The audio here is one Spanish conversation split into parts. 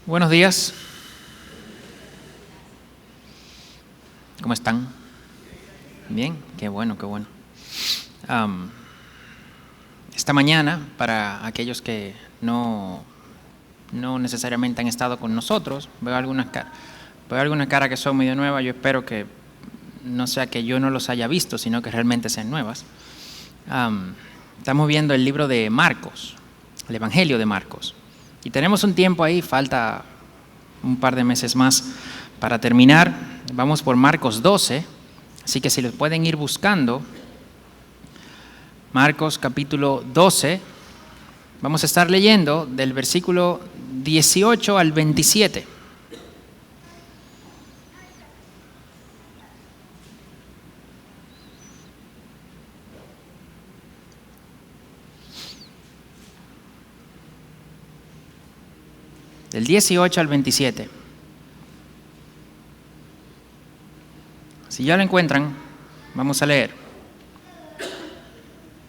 Buenos días. ¿Cómo están? Bien, qué bueno, qué bueno. Esta mañana, para aquellos que no necesariamente han estado con nosotros, veo algunas caras que son medio nuevas. Yo espero que no sea que yo no los haya visto, sino que realmente sean nuevas. Estamos viendo el libro de Marcos, el Evangelio de Marcos. Y tenemos un tiempo ahí, falta un par de meses más para terminar. Vamos por Marcos 12, así que si los pueden ir buscando, Marcos capítulo 12, vamos a estar leyendo del versículo 18 al 27. Del 18 al 27. Si ya lo encuentran, vamos a leer.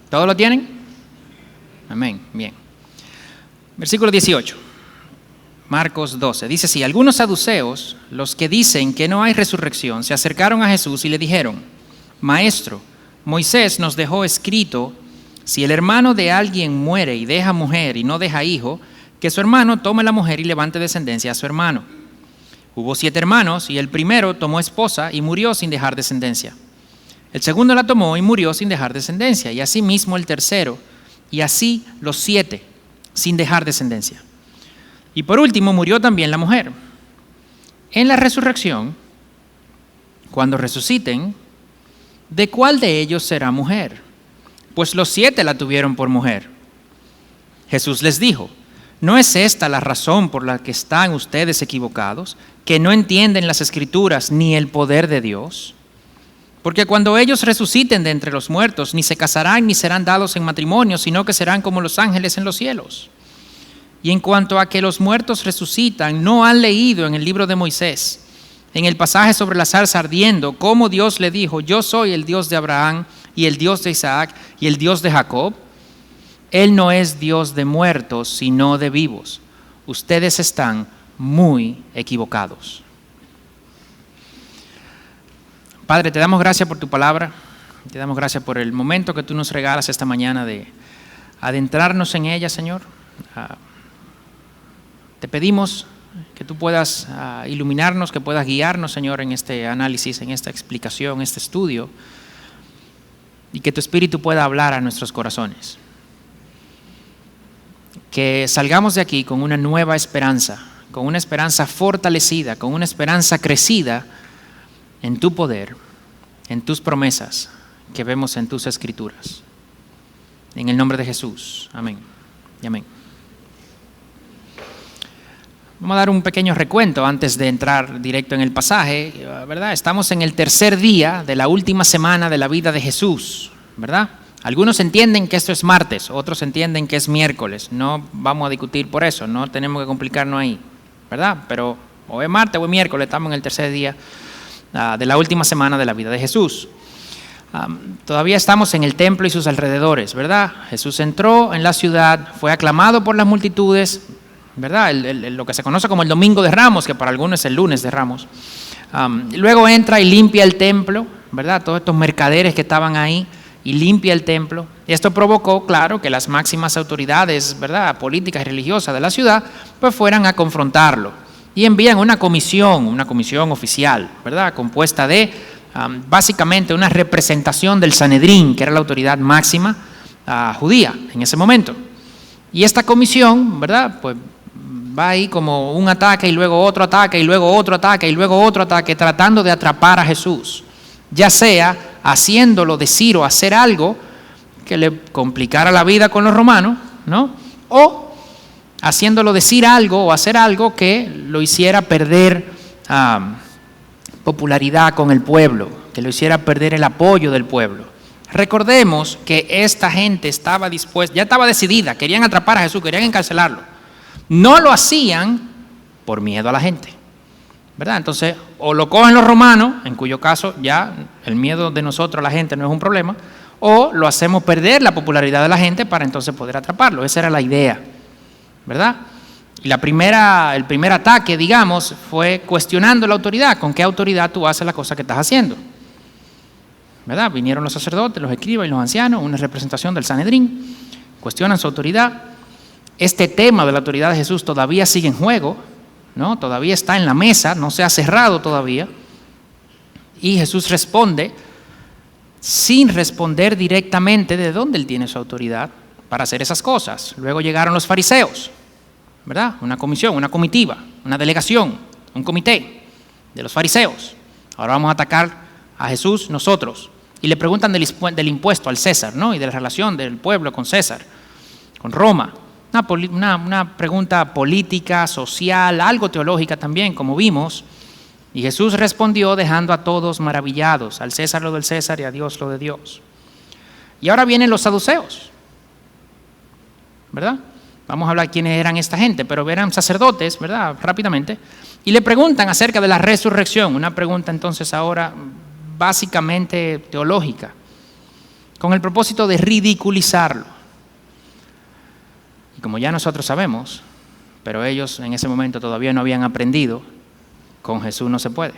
¿Todos lo tienen? Amén. Bien. Versículo 18. Marcos 12. Dice así: algunos saduceos, los que dicen que no hay resurrección, se acercaron a Jesús y le dijeron: Maestro, Moisés nos dejó escrito, si el hermano de alguien muere y deja mujer y no deja hijo, que su hermano tome la mujer y levante descendencia a su hermano. Hubo 7 hermanos y el primero tomó esposa y murió sin dejar descendencia. El segundo la tomó y murió sin dejar descendencia, y así mismo el tercero, y así los 7, sin dejar descendencia. Y por último murió también la mujer. En la resurrección, cuando resuciten, ¿de cuál de ellos será mujer? Pues los 7 la tuvieron por mujer. Jesús les dijo: ¿no es esta la razón por la que están ustedes equivocados, que no entienden las Escrituras ni el poder de Dios? Porque cuando ellos resuciten de entre los muertos, ni se casarán ni serán dados en matrimonio, sino que serán como los ángeles en los cielos. Y en cuanto a que los muertos resucitan, ¿no han leído en el libro de Moisés, en el pasaje sobre la zarza ardiendo, cómo Dios le dijo: yo soy el Dios de Abraham y el Dios de Isaac y el Dios de Jacob? Él no es Dios de muertos, sino de vivos. Ustedes están muy equivocados. Padre, te damos gracias por tu palabra. Te damos gracias por el momento que tú nos regalas esta mañana de adentrarnos en ella, Señor. Te pedimos que tú puedas iluminarnos, que puedas guiarnos, Señor, en este análisis, en esta explicación, en este estudio, y que tu Espíritu pueda hablar a nuestros corazones. Que salgamos de aquí con una nueva esperanza, con una esperanza fortalecida, con una esperanza crecida en tu poder, en tus promesas que vemos en tus Escrituras. En el nombre de Jesús. Amén y amén. Vamos a dar un pequeño recuento antes de entrar directo en el pasaje, ¿verdad? Estamos en el tercer día de la última semana de la vida de Jesús, ¿verdad? Algunos entienden que esto es martes, otros entienden que es miércoles. No vamos a discutir por eso, no tenemos que complicarnos ahí, ¿verdad? Pero o es martes o es miércoles, estamos en el tercer día de la última semana de la vida de Jesús. Todavía estamos en el templo y sus alrededores, ¿verdad? Jesús entró en la ciudad, fue aclamado por las multitudes, ¿verdad? Lo que se conoce como el Domingo de Ramos, que para algunos es el lunes de Ramos. Luego entra y limpia el templo, ¿verdad? Todos estos mercaderes que estaban ahí, y limpia el templo. Esto provocó, claro, que las máximas autoridades, ¿verdad?, políticas y religiosas de la ciudad, pues fueran a confrontarlo. Y envían una comisión oficial, ¿verdad?, compuesta de, básicamente, una representación del Sanedrín, que era la autoridad máxima judía en ese momento. Y esta comisión, ¿verdad?, pues va ahí como un ataque y luego otro ataque y luego otro ataque y luego otro ataque, tratando de atrapar a Jesús, ya sea haciéndolo decir o hacer algo que le complicara la vida con los romanos, ¿no? O haciéndolo decir algo o hacer algo que lo hiciera perder popularidad con el pueblo, que lo hiciera perder el apoyo del pueblo. Recordemos que esta gente estaba dispuesta, ya estaba decidida, querían atrapar a Jesús, querían encarcelarlo. No lo hacían por miedo a la gente, ¿verdad? Entonces, o lo cogen los romanos, en cuyo caso ya el miedo de nosotros a la gente no es un problema, o lo hacemos perder la popularidad de la gente para entonces poder atraparlo. Esa era la idea, ¿verdad? Y el primer ataque, digamos, fue cuestionando la autoridad. ¿Con qué autoridad tú haces la cosa que estás haciendo? ¿Verdad? Vinieron los sacerdotes, los escribas y los ancianos, una representación del Sanedrín, cuestionan su autoridad. Este tema de la autoridad de Jesús todavía sigue en juego, ¿no? Todavía está en la mesa, no se ha cerrado todavía. Y Jesús responde sin responder directamente de dónde él tiene su autoridad para hacer esas cosas. Luego llegaron los fariseos, ¿verdad? Una comisión, una comitiva, una delegación, un comité de los fariseos. Ahora vamos a atacar a Jesús nosotros. Y le preguntan del impuesto al César, ¿no? Y de la relación del pueblo con César, con Roma. Una pregunta política, social, algo teológica también, como vimos. Y Jesús respondió dejando a todos maravillados, al César lo del César y a Dios lo de Dios. Y ahora vienen los saduceos, ¿verdad? Vamos a hablar quiénes eran esta gente, pero eran sacerdotes, ¿verdad? Rápidamente. Y le preguntan acerca de la resurrección, una pregunta entonces ahora básicamente teológica, con el propósito de ridiculizarlo. Y como ya nosotros sabemos, pero ellos en ese momento todavía no habían aprendido, con Jesús no se puede.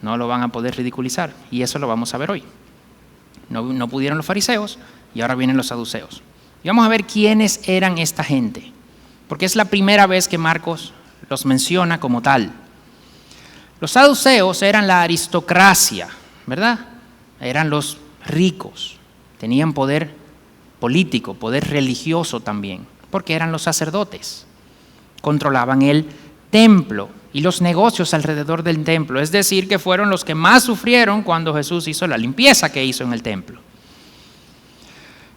No lo van a poder ridiculizar. Y eso lo vamos a ver hoy. No pudieron los fariseos y ahora vienen los saduceos. Y vamos a ver quiénes eran esta gente. Porque es la primera vez que Marcos los menciona como tal. Los saduceos eran la aristocracia, ¿verdad? Eran los ricos. Tenían poder político, poder religioso también. Porque eran los sacerdotes. Controlaban el templo y los negocios alrededor del templo, es decir, que fueron los que más sufrieron cuando Jesús hizo la limpieza que hizo en el templo.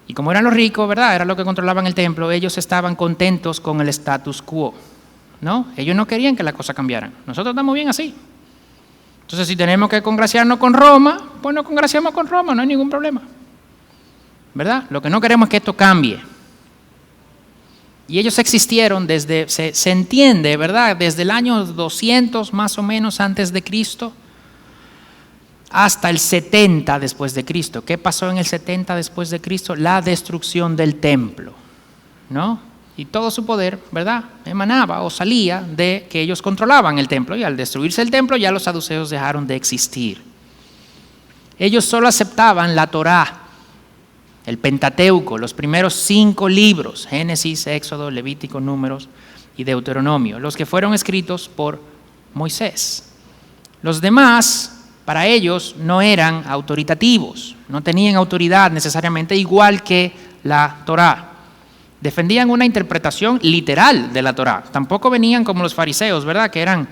Y como eran los ricos, ¿verdad? Era lo que controlaban el templo, ellos estaban contentos con el status quo, ¿no? Ellos no querían que las cosas cambiaran. Nosotros estamos bien así. Entonces, si tenemos que congraciarnos con Roma, pues nos congraciamos con Roma, no hay ningún problema, ¿verdad? Lo que no queremos es que esto cambie. Y ellos existieron desde, se entiende, ¿verdad? Desde el año 200 más o menos antes de Cristo hasta el 70 después de Cristo. ¿Qué pasó en el 70 después de Cristo? La destrucción del templo, ¿no? Y todo su poder, ¿verdad? Emanaba o salía de que ellos controlaban el templo. Y al destruirse el templo ya los saduceos dejaron de existir. Ellos solo aceptaban la Torá, el Pentateuco, los primeros 5 libros, Génesis, Éxodo, Levítico, Números y Deuteronomio, los que fueron escritos por Moisés. Los demás, para ellos, no eran autoritativos, no tenían autoridad necesariamente, igual que la Torá. Defendían una interpretación literal de la Torá. Tampoco venían como los fariseos, ¿verdad? Que eran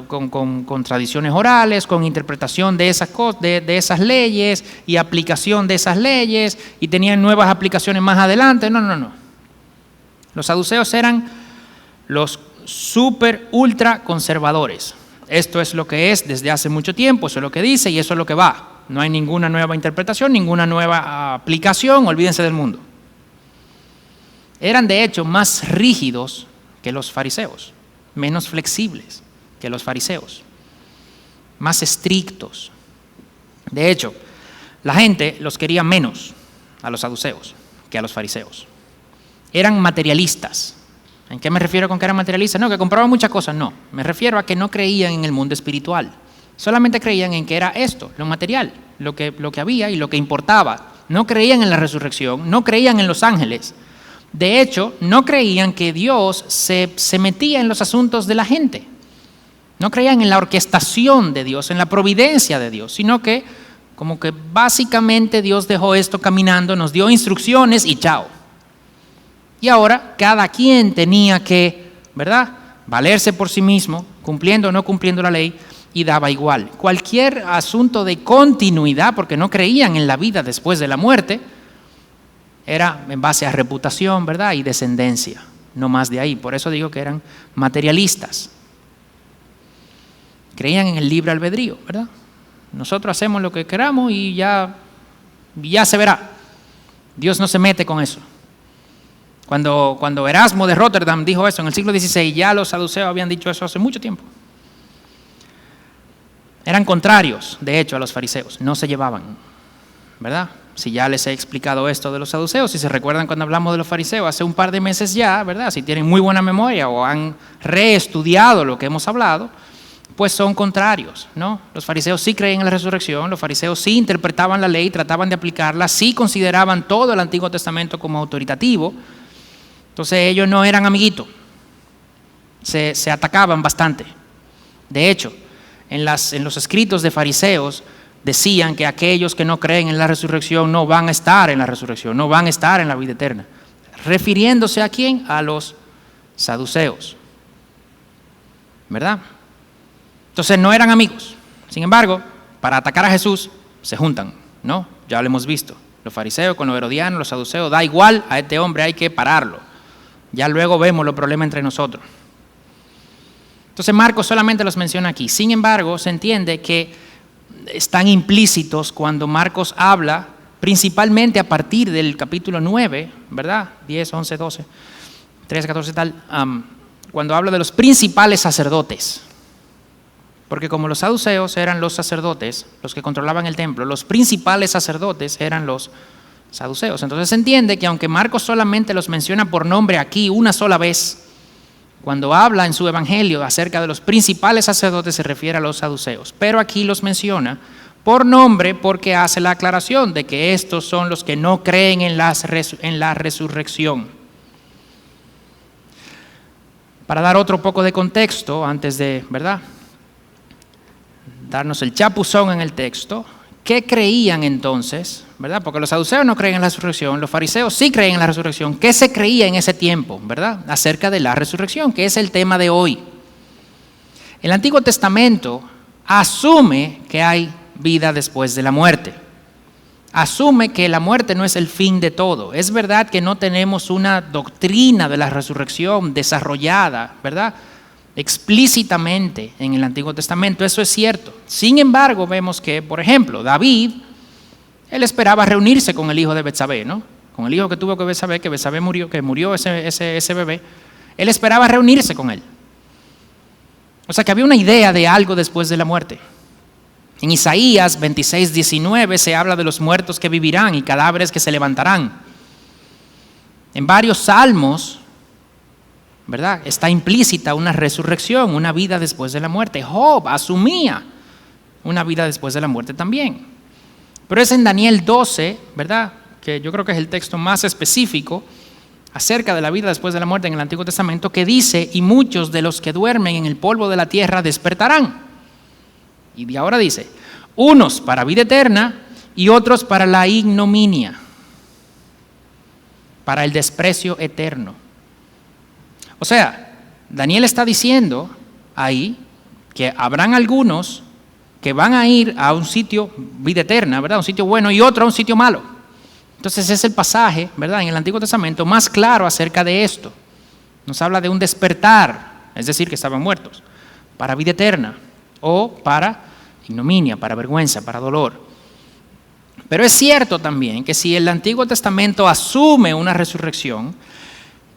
con tradiciones orales, con interpretación de esas leyes y aplicación de esas leyes, y tenían nuevas aplicaciones más adelante. No. Los saduceos eran los super ultra conservadores. Esto es lo que es desde hace mucho tiempo, eso es lo que dice y eso es lo que va. No hay ninguna nueva interpretación, ninguna nueva aplicación, olvídense del mundo. Eran de hecho más rígidos que los fariseos, menos flexibles que los fariseos, más estrictos. De hecho, la gente los quería menos a los saduceos que a los fariseos. Eran materialistas. ¿En qué me refiero con que eran materialistas? No, que compraban muchas cosas, no. Me refiero a que no creían en el mundo espiritual. Solamente creían en que era esto, lo material, lo que había y lo que importaba. No creían en la resurrección, no creían en los ángeles. De hecho, no creían que Dios se metía en los asuntos de la gente. No creían en la orquestación de Dios, en la providencia de Dios, sino que como que básicamente Dios dejó esto caminando, nos dio instrucciones y chao. Y ahora cada quien tenía que, ¿verdad?, valerse por sí mismo, cumpliendo o no cumpliendo la ley, y daba igual. Cualquier asunto de continuidad, porque no creían en la vida después de la muerte, era en base a reputación, ¿verdad?, y descendencia, no más de ahí. Por eso digo que eran materialistas. Creían en el libre albedrío, ¿verdad? Nosotros hacemos lo que queramos y ya se verá. Dios no se mete con eso. Cuando Erasmo de Rotterdam dijo eso en el siglo XVI, ya los saduceos habían dicho eso hace mucho tiempo. Eran contrarios, de hecho, a los fariseos, no se llevaban, ¿verdad? Si ya les he explicado esto de los saduceos, si se recuerdan cuando hablamos de los fariseos hace un par de meses ya, ¿verdad? Si tienen muy buena memoria o han reestudiado lo que hemos hablado, pues son contrarios, ¿no? Los fariseos sí creían en la resurrección, los fariseos sí interpretaban la ley, trataban de aplicarla, sí consideraban todo el Antiguo Testamento como autoritativo. Entonces ellos no eran amiguitos, se atacaban bastante. De hecho, en los escritos de fariseos decían que aquellos que no creen en la resurrección no van a estar en la resurrección, no van a estar en la vida eterna. Refiriéndose a quién? A los saduceos, ¿verdad? Entonces no eran amigos. Sin embargo, para atacar a Jesús se juntan, ¿no? Ya lo hemos visto. Los fariseos con los herodianos, los saduceos, da igual, a este hombre hay que pararlo. Ya luego vemos los problemas entre nosotros. Entonces Marcos solamente los menciona aquí. Sin embargo, se entiende que están implícitos cuando Marcos habla, principalmente a partir del capítulo 9, ¿verdad? 10, 11, 12, 13, 14 tal, cuando habla de los principales sacerdotes. Porque como los saduceos eran los sacerdotes, los que controlaban el templo, los principales sacerdotes eran los saduceos. Entonces se entiende que aunque Marcos solamente los menciona por nombre aquí una sola vez, cuando habla en su evangelio acerca de los principales sacerdotes se refiere a los saduceos. Pero aquí los menciona por nombre porque hace la aclaración de que estos son los que no creen en la resurrección. Para dar otro poco de contexto, antes de, ¿verdad?, darnos el chapuzón en el texto, ¿qué creían entonces? ¿Verdad? Porque los saduceos no creen en la resurrección, los fariseos sí creen en la resurrección. ¿Qué se creía en ese tiempo, verdad? Acerca de la resurrección, que es el tema de hoy. El Antiguo Testamento asume que hay vida después de la muerte. Asume que la muerte no es el fin de todo. Es verdad que no tenemos una doctrina de la resurrección desarrollada, ¿verdad?, explícitamente en el Antiguo Testamento, eso es cierto. Sin embargo, vemos que, por ejemplo, David, él esperaba reunirse con el hijo de Betsabé, ¿no? Con el hijo que tuvo que Betsabé murió, que murió ese bebé. Él esperaba reunirse con él. O sea que había una idea de algo después de la muerte. En Isaías 26, 19 se habla de los muertos que vivirán y cadáveres que se levantarán. En varios salmos, ¿verdad?, está implícita una resurrección, una vida después de la muerte. Job asumía una vida después de la muerte también. Pero es en Daniel 12, ¿verdad?, que yo creo que es el texto más específico acerca de la vida después de la muerte en el Antiguo Testamento, que dice: y muchos de los que duermen en el polvo de la tierra despertarán. Y de ahora dice: unos para vida eterna y otros para la ignominia, para el desprecio eterno. O sea, Daniel está diciendo ahí que habrán algunos que van a ir a un sitio, vida eterna, ¿verdad?, un sitio bueno, y otro a un sitio malo. Entonces es el pasaje, ¿verdad?, en el Antiguo Testamento más claro acerca de esto. Nos habla de un despertar, es decir, que estaban muertos, para vida eterna o para ignominia, para vergüenza, para dolor. Pero es cierto también que si el Antiguo Testamento asume una resurrección,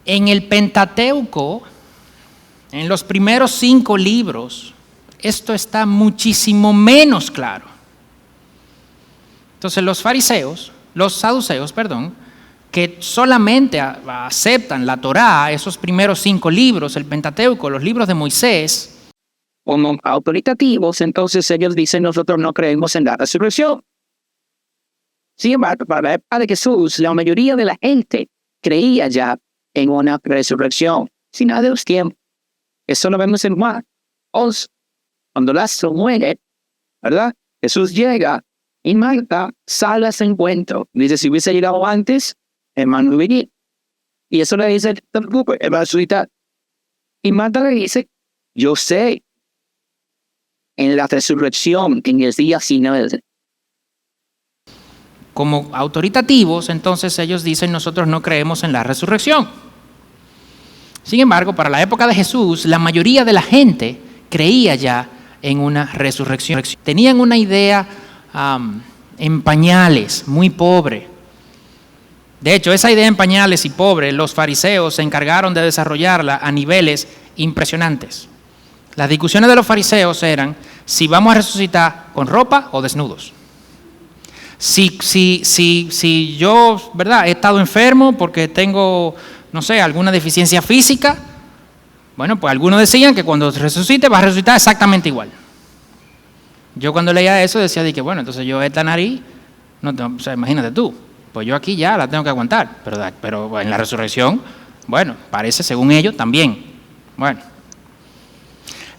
en el Pentateuco, en los primeros 5 libros, esto está muchísimo menos claro. Entonces los saduceos, que solamente aceptan la Torá, esos primeros 5 libros, el Pentateuco, los libros de Moisés, como autoritativos, entonces ellos dicen: nosotros no creemos en la resurrección. Sin embargo, para la época de Jesús, la mayoría de la gente creía ya en una resurrección final de los tiempos. Eso lo vemos en Juan 11. Cuando Lázaro muere, ¿verdad?, Jesús llega y Marta sale a su encuentro. Dice: si hubiese llegado antes, hermano, venía. Y eso le dice: no te preocupes, él va a resucitar. Y Marta le dice: yo sé en la resurrección, en el día final. Como autoritativos, entonces ellos dicen: nosotros no creemos en la resurrección. Sin embargo, para la época de Jesús, la mayoría de la gente creía ya en una resurrección. Tenían una idea en pañales, muy pobre. De hecho, esa idea en pañales y pobre, los fariseos se encargaron de desarrollarla a niveles impresionantes. Las discusiones de los fariseos eran si vamos a resucitar con ropa o desnudos, Si yo, ¿verdad?, he estado enfermo porque tengo, no sé, alguna deficiencia física, bueno, pues algunos decían que cuando resucite va a resucitar exactamente igual. Yo cuando leía eso decía de que, bueno, entonces yo esta nariz, o sea, imagínate tú, pues yo aquí ya la tengo que aguantar, pero en la resurrección, bueno, parece según ellos también. Bueno,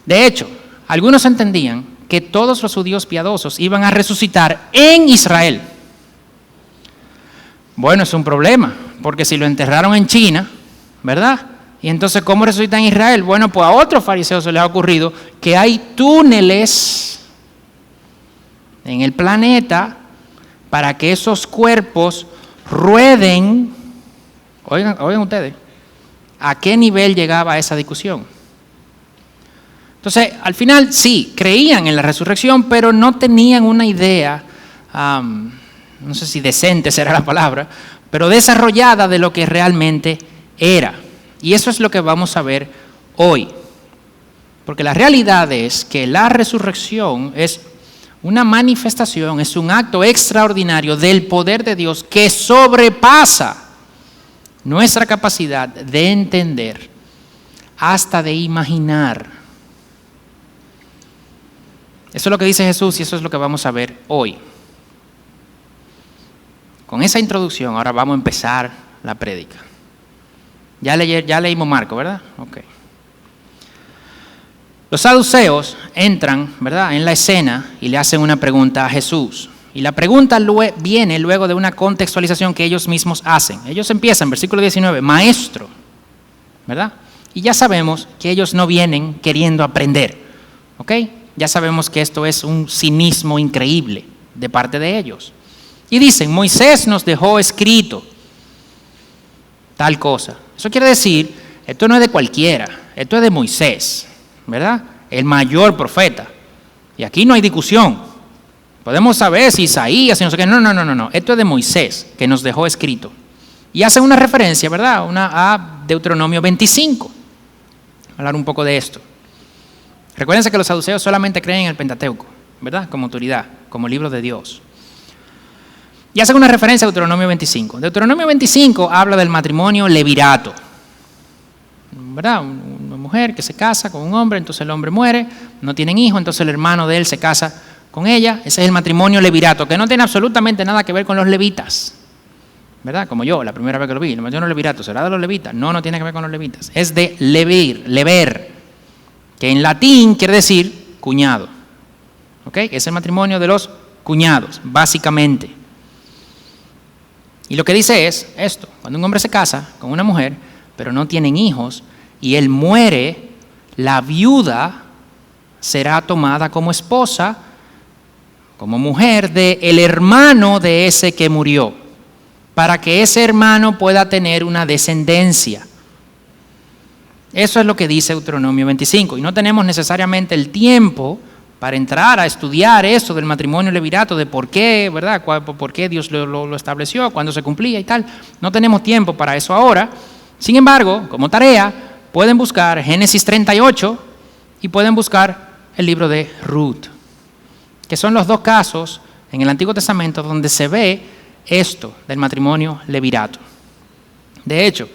de hecho, algunos entendían que todos los judíos piadosos iban a resucitar en Israel. Bueno, es un problema, porque si lo enterraron en China, ¿verdad? Y entonces, ¿cómo resucita en Israel? Bueno, pues a otros fariseos se les ha ocurrido que hay túneles en el planeta para que esos cuerpos rueden. Oigan ustedes, ¿a qué nivel llegaba esa discusión? Entonces, al final sí, creían en la resurrección, pero no tenían una idea, no sé si decente será la palabra, pero desarrollada de lo que realmente era. Y eso es lo que vamos a ver hoy. Porque la realidad es que la resurrección es una manifestación, es un acto extraordinario del poder de Dios que sobrepasa nuestra capacidad de entender, hasta de imaginar. Eso es lo que dice Jesús y eso es lo que vamos a ver hoy. Con esa introducción, ahora vamos a empezar la prédica. Ya leímos Marcos, ¿verdad? Ok. Los saduceos entran, ¿verdad?, en la escena y le hacen una pregunta a Jesús. Y la pregunta viene luego de una contextualización que ellos mismos hacen. Ellos empiezan, versículo 19, maestro, ¿verdad? Y ya sabemos que ellos no vienen queriendo aprender, ¿ok? Ya sabemos que esto es un cinismo increíble de parte de ellos. Y dicen, Moisés nos dejó escrito tal cosa. Eso quiere decir, esto no es de cualquiera, esto es de Moisés, ¿verdad? El mayor profeta. Y aquí no hay discusión. Podemos saber si Isaías, y no sé qué. No. Esto es de Moisés, que nos dejó escrito. Y hace una referencia, ¿verdad?, a Deuteronomio 25. Hablar un poco de esto. Recuérdense que los saduceos solamente creen en el Pentateuco, ¿verdad?, como autoridad, como libro de Dios. Y hacen una referencia a Deuteronomio 25. Deuteronomio 25 habla del matrimonio levirato, ¿verdad? Una mujer que se casa con un hombre, entonces el hombre muere, no tienen hijos, entonces el hermano de él se casa con ella. Ese es el matrimonio levirato, que no tiene absolutamente nada que ver con los levitas, ¿verdad? Como yo, la primera vez que lo vi, el matrimonio levirato, ¿será de los levitas? No tiene que ver con los levitas. Es de lever, que en latín quiere decir cuñado, ¿ok? Es el matrimonio de los cuñados, básicamente. Y lo que dice es esto: cuando un hombre se casa con una mujer, pero no tienen hijos, y él muere, la viuda será tomada como esposa, como mujer del hermano de ese que murió, para que ese hermano pueda tener una descendencia. Eso es lo que dice Deuteronomio 25. Y no tenemos necesariamente el tiempo para entrar a estudiar eso del matrimonio levirato, de por qué, ¿verdad?, por qué Dios lo estableció, cuándo se cumplía y tal. No tenemos tiempo para eso ahora. Sin embargo, como tarea, pueden buscar Génesis 38 y pueden buscar el libro de Ruth, que son los dos casos en el Antiguo Testamento donde se ve esto del matrimonio levirato. De hecho,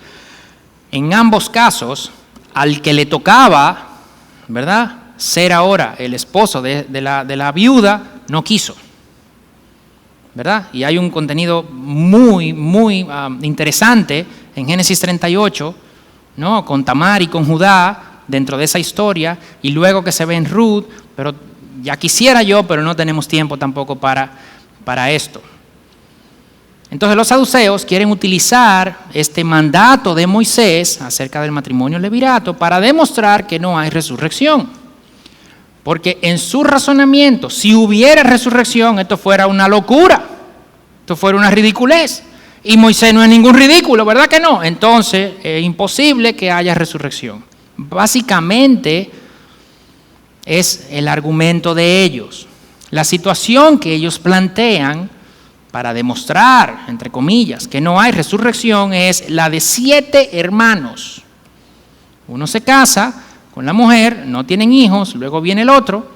en ambos casos, al que le tocaba, ¿verdad?, ser ahora el esposo de la viuda, no quiso, ¿verdad? Y hay un contenido muy interesante en Génesis 38, ¿no?, con Tamar y con Judá dentro de esa historia, y luego que se ve en Ruth, pero ya quisiera yo, pero no tenemos tiempo tampoco para esto. Entonces los saduceos quieren utilizar este mandato de Moisés acerca del matrimonio levirato para demostrar que no hay resurrección. Porque en su razonamiento, si hubiera resurrección, esto fuera una locura, esto fuera una ridiculez. Y Moisés no es ningún ridículo, ¿verdad que no? Entonces es imposible que haya resurrección. Básicamente es el argumento de ellos. La situación que ellos plantean para demostrar, entre comillas, que no hay resurrección es la de 7 hermanos. Uno se casa con la mujer, no tienen hijos, luego viene el otro,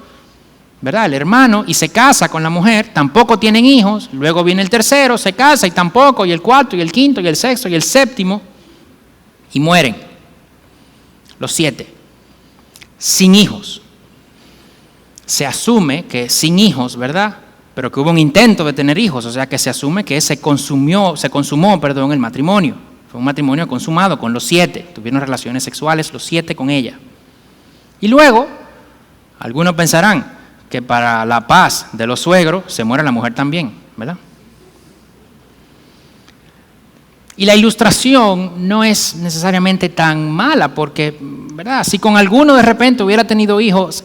¿verdad? El hermano, y se casa con la mujer, tampoco tienen hijos, luego viene el tercero, se casa y tampoco, y el cuarto, y el quinto, y el sexto, y el séptimo, y mueren. Los 7, sin hijos. Se asume que sin hijos, ¿verdad? Pero que hubo un intento de tener hijos, o sea que se asume que se consumó, el matrimonio. Fue un matrimonio consumado con los 7, tuvieron relaciones sexuales los 7 con ella. Y luego, algunos pensarán que para la paz de los suegros se muere la mujer también, ¿verdad? Y la ilustración no es necesariamente tan mala porque, ¿verdad? Si con alguno de repente hubiera tenido hijos,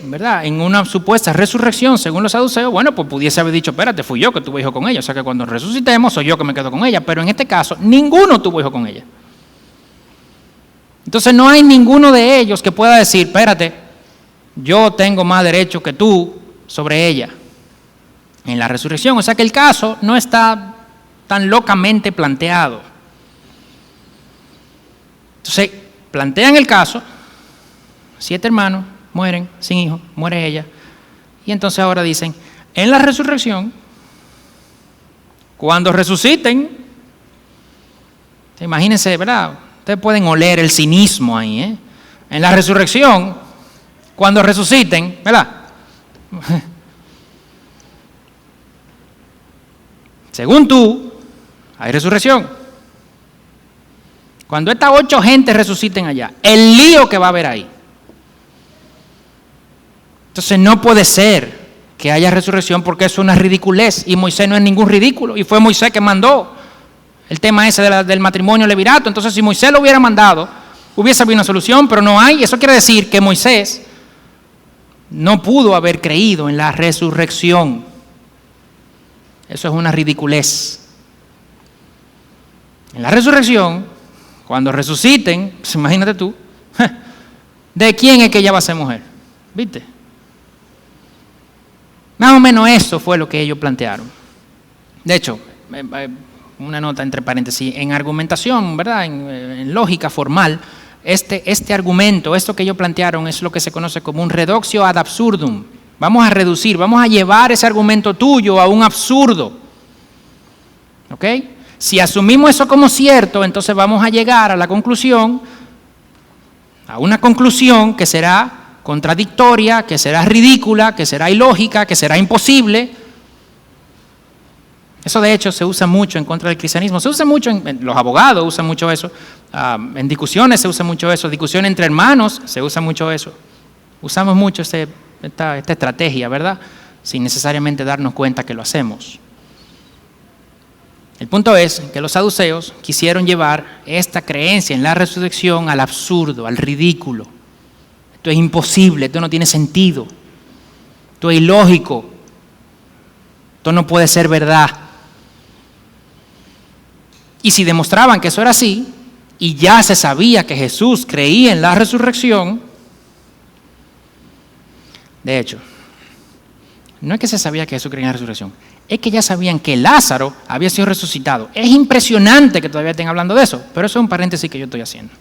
¿verdad? En una supuesta resurrección, según los saduceos, bueno, pues pudiese haber dicho, espérate, fui yo que tuve hijo con ella, o sea que cuando resucitemos soy yo que me quedo con ella, pero en este caso ninguno tuvo hijo con ella. Entonces no hay ninguno de ellos que pueda decir, espérate, yo tengo más derecho que tú sobre ella en la resurrección, o sea que el caso no está tan locamente planteado. Entonces, plantean el caso, 7 hermanos mueren sin hijos, muere ella, y entonces ahora dicen, en la resurrección, cuando resuciten, imagínense, ¿verdad? Ustedes pueden oler el cinismo ahí, ¿eh? En la resurrección, cuando resuciten, ¿verdad? Según tú, hay resurrección. Cuando estas 8 gentes resuciten allá, el lío que va a haber ahí. Entonces no puede ser que haya resurrección porque eso es una ridiculez y Moisés no es ningún ridículo y fue Moisés que mandó el tema ese del matrimonio levirato. Entonces si Moisés lo hubiera mandado, hubiese habido una solución, pero no hay. Eso quiere decir que Moisés no pudo haber creído en la resurrección. Eso es una ridiculez. En la resurrección, cuando resuciten, pues imagínate tú, ¿de quién es que ella va a ser mujer? ¿Viste? Más o menos eso fue lo que ellos plantearon. De hecho, una nota entre paréntesis, en argumentación, ¿verdad? En lógica formal, este argumento, esto que ellos plantearon es lo que se conoce como un reductio ad absurdum. Vamos a reducir, vamos a llevar ese argumento tuyo a un absurdo. ¿Ok? Si asumimos eso como cierto, entonces vamos a llegar a la conclusión, a una conclusión que será contradictoria, que será ridícula, que será ilógica, que será imposible. Eso de hecho se usa mucho en contra del cristianismo, se usa mucho, los abogados usan mucho eso, en discusiones se usa mucho eso, discusión entre hermanos se usa mucho eso. Usamos mucho esta estrategia, ¿verdad? Sin necesariamente darnos cuenta que lo hacemos. El punto es que los saduceos quisieron llevar esta creencia en la resurrección al absurdo, al ridículo. Esto es imposible, esto no tiene sentido, esto es ilógico, esto no puede ser verdad. Y si demostraban que eso era así, y ya se sabía que Jesús creía en la resurrección, de hecho, no es que se sabía que Jesús creía en la resurrección, es que ya sabían que Lázaro había sido resucitado. Es impresionante que todavía estén hablando de eso, pero eso es un paréntesis que yo estoy haciendo.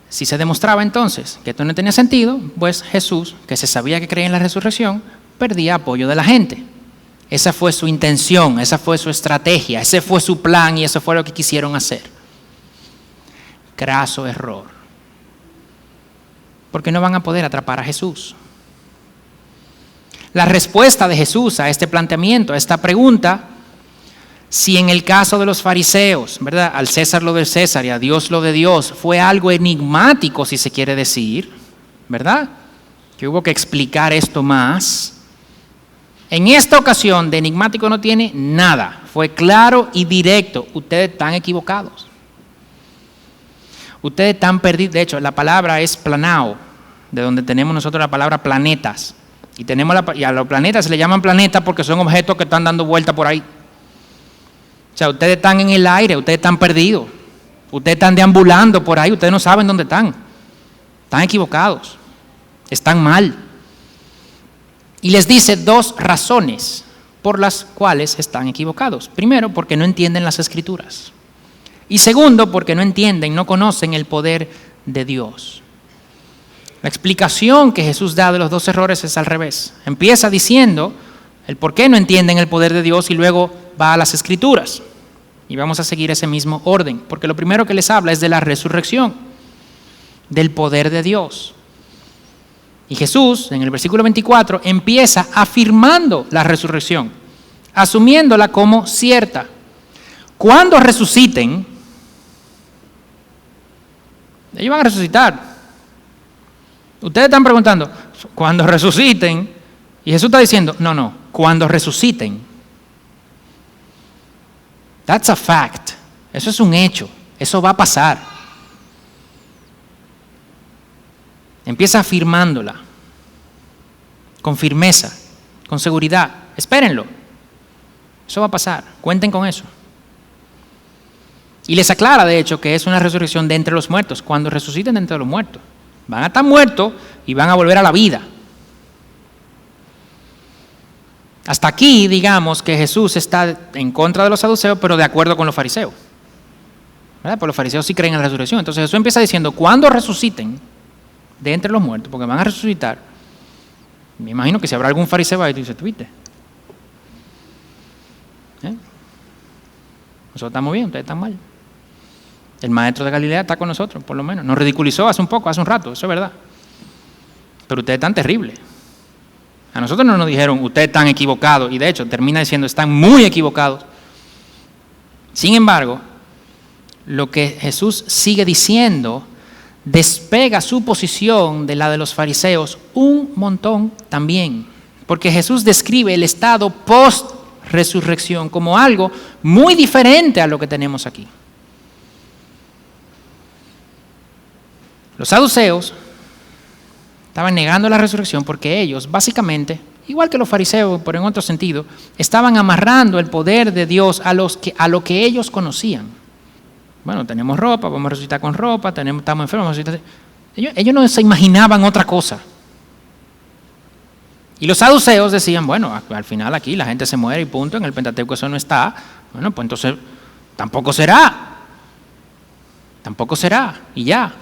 Si se demostraba entonces que esto no tenía sentido, pues Jesús, que se sabía que creía en la resurrección, perdía apoyo de la gente. Esa fue su intención, esa fue su estrategia, ese fue su plan y eso fue lo que quisieron hacer. Craso error. Porque no van a poder atrapar a Jesús. La respuesta de Jesús a este planteamiento, a esta pregunta, si en el caso de los fariseos, ¿verdad? Al César lo del César y a Dios lo de Dios, fue algo enigmático, si se quiere decir, ¿verdad? Que hubo que explicar esto más. En esta ocasión, de enigmático no tiene nada. Fue claro y directo. Ustedes están equivocados. Ustedes están perdidos. De hecho, la palabra es planao, de donde tenemos nosotros la palabra planetas. Y a los planetas se le llaman planetas porque son objetos que están dando vuelta por ahí. O sea, ustedes están en el aire, ustedes están perdidos. Ustedes están deambulando por ahí, ustedes no saben dónde están. Están equivocados. Están mal. Y les dice 2 razones por las cuales están equivocados. Primero, porque no entienden las Escrituras. Y segundo, porque no entienden, no conocen el poder de Dios. La explicación que Jesús da de los 2 errores es al revés. Empieza diciendo el por qué no entienden el poder de Dios y luego va a las Escrituras. Y vamos a seguir ese mismo orden, porque lo primero que les habla es de la resurrección, del poder de Dios. Y Jesús, en el versículo 24, empieza afirmando la resurrección, asumiéndola como cierta. Cuando resuciten, ellos van a resucitar. Ustedes están preguntando, cuando resuciten, y Jesús está diciendo, no, cuando resuciten. That's a fact. Eso es un hecho. Eso va a pasar. Empieza afirmándola, con firmeza, con seguridad. Espérenlo. Eso va a pasar. Cuenten con eso. Y les aclara, de hecho, que es una resurrección de entre los muertos. Cuando resuciten de entre los muertos. Van a estar muertos y van a volver a la vida. Hasta aquí, digamos que Jesús está en contra de los saduceos, pero de acuerdo con los fariseos. ¿Verdad? Porque los fariseos sí creen en la resurrección. Entonces Jesús empieza diciendo, cuando resuciten de entre los muertos, porque van a resucitar, me imagino que si habrá algún fariseo ahí, tú dices, ¿viste? Nosotros estamos bien, ustedes están mal. El maestro de Galilea está con nosotros, por lo menos. Nos ridiculizó hace un rato, eso es verdad. Pero ustedes están terribles. A nosotros no nos dijeron, ustedes están equivocados, y de hecho termina diciendo, están muy equivocados. Sin embargo, lo que Jesús sigue diciendo despega su posición de la de los fariseos un montón también. Porque Jesús describe el estado post-resurrección como algo muy diferente a lo que tenemos aquí. Los saduceos estaban negando la resurrección porque ellos, básicamente, igual que los fariseos, pero en otro sentido, estaban amarrando el poder de Dios a lo que ellos conocían. Bueno, tenemos ropa, vamos a resucitar con ropa, estamos enfermos, vamos a resucitar. Ellos no se imaginaban otra cosa. Y los saduceos decían, bueno, al final aquí la gente se muere y punto, en el Pentateuco eso no está. Bueno, pues entonces tampoco será, y ya.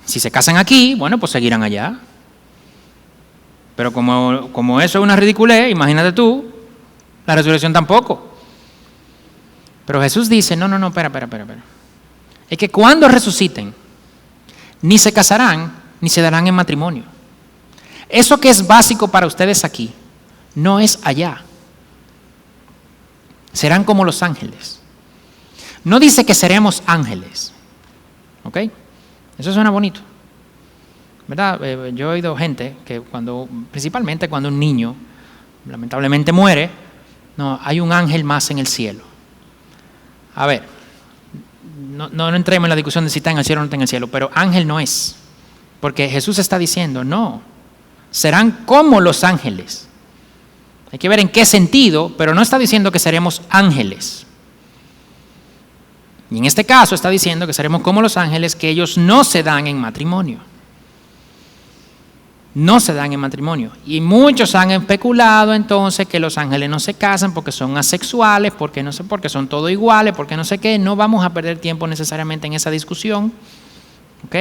Si se casan aquí, bueno, pues seguirán allá. Pero como eso es una ridiculez, imagínate tú, la resurrección tampoco. Pero Jesús dice, no, espera. Es que cuando resuciten, ni se casarán, ni se darán en matrimonio. Eso que es básico para ustedes aquí, no es allá. Serán como los ángeles. No dice que seremos ángeles. ¿Ok? Eso suena bonito, ¿verdad? Yo he oído gente que principalmente cuando un niño lamentablemente muere, no, hay un ángel más en el cielo. A ver, no entremos en la discusión de si está en el cielo o no está en el cielo, pero ángel no es, porque Jesús está diciendo, no, serán como los ángeles. Hay que ver en qué sentido, pero no está diciendo que seremos ángeles. Y en este caso está diciendo que seremos como los ángeles, que ellos no se dan en matrimonio. No se dan en matrimonio. Y muchos han especulado entonces que los ángeles no se casan porque son asexuales, porque son todos iguales, porque no sé qué. No vamos a perder tiempo necesariamente en esa discusión. ¿Ok?